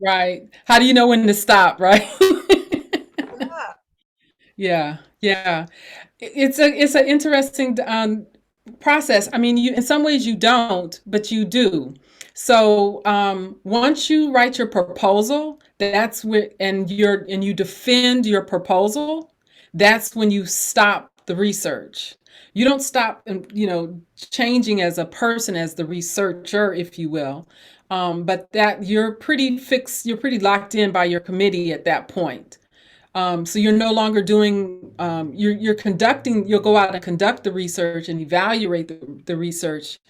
Right. How do you know when to stop, right? Yeah. Yeah. It's an interesting process. I mean, in some ways you don't, but you do. So once you write your proposal, that's where, and you defend your proposal, that's when you stop the research. You don't stop, changing as a person, as the researcher, if you will. But that you're pretty fixed, you're pretty locked in by your committee at that point. So you're no longer doing, you're conducting, you'll go out and conduct the research and evaluate the research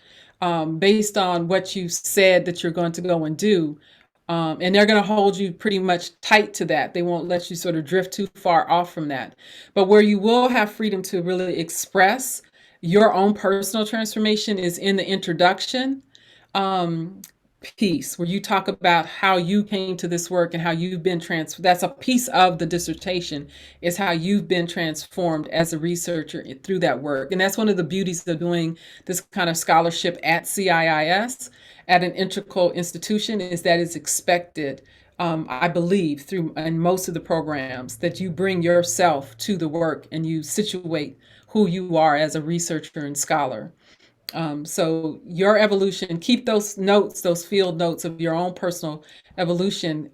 based on what you said that you're going to go and do. And they're going to hold you pretty much tight to that. They won't let you sort of drift too far off from that. But where you will have freedom to really express your own personal transformation is in the introduction piece, where you talk about how you came to this work and how you've been transformed. That's a piece of the dissertation, is how you've been transformed as a researcher through that work. And that's one of the beauties of doing this kind of scholarship at CIIS, at an integral institution, is that it's expected, I believe, in most of the programs, that you bring yourself to the work and you situate who you are as a researcher and scholar. So your evolution, keep those notes, those field notes of your own personal evolution,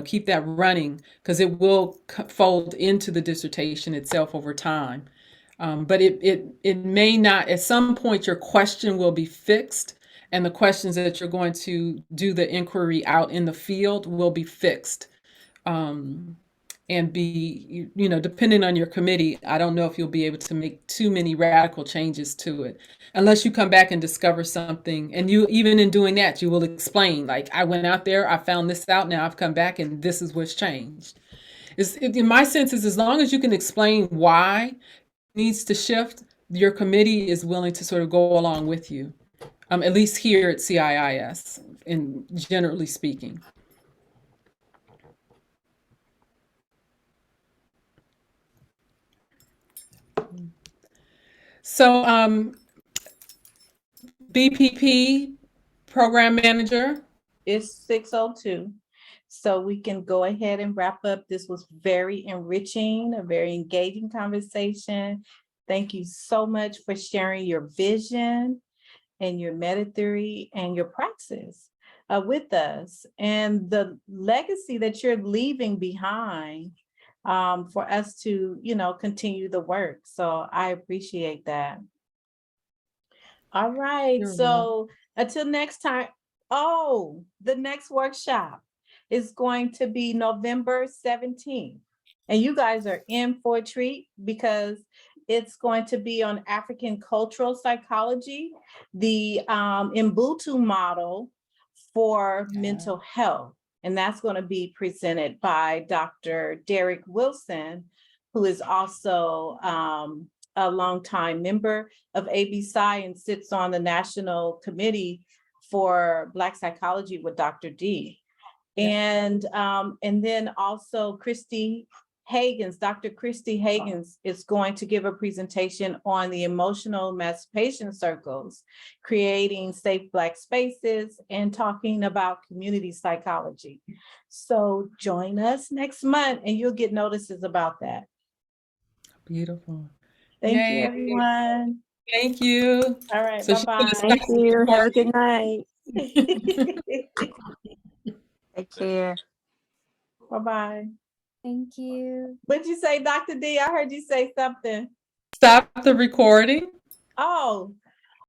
keep that running, because it will fold into the dissertation itself over time. But it may not, at some point your question will be fixed, and the questions that you're going to do the inquiry out in the field will be fixed. And be, depending on your committee, I don't know if you'll be able to make too many radical changes to it, unless you come back and discover something. And you, even in doing that, you will explain, like, I went out there, I found this out, now I've come back and this is what's changed. In my sense, is as long as you can explain why it needs to shift, your committee is willing to sort of go along with you, at least here at CIIS, in generally speaking. So BPP program manager. It's 6:02. So we can go ahead and wrap up. This was very enriching, a very engaging conversation. Thank you so much for sharing your vision and your meta theory and your praxis with us, and the legacy that you're leaving behind for us to, continue the work. So I appreciate that. All right. So until next time. Oh, the next workshop is going to be November 17th. And you guys are in for a treat, because it's going to be on African cultural psychology, the Ubuntu model for mental health. And that's going to be presented by Dr. Derek Wilson, who is also a longtime member of ABPSI and sits on the National Committee for Black Psychology with Dr. D. And then also Christy Hagens, Dr. Christy Hagens is going to give a presentation on the emotional emancipation circles, creating safe Black spaces, and talking about community psychology. So join us next month and you'll get notices about that. Beautiful. Thank you, everyone. Thank you. All right, So bye-bye. Thank you. Have a good night. Take care. Bye-bye. Thank you. What'd you say, Dr. D? I heard you say something. Stop the recording. Oh.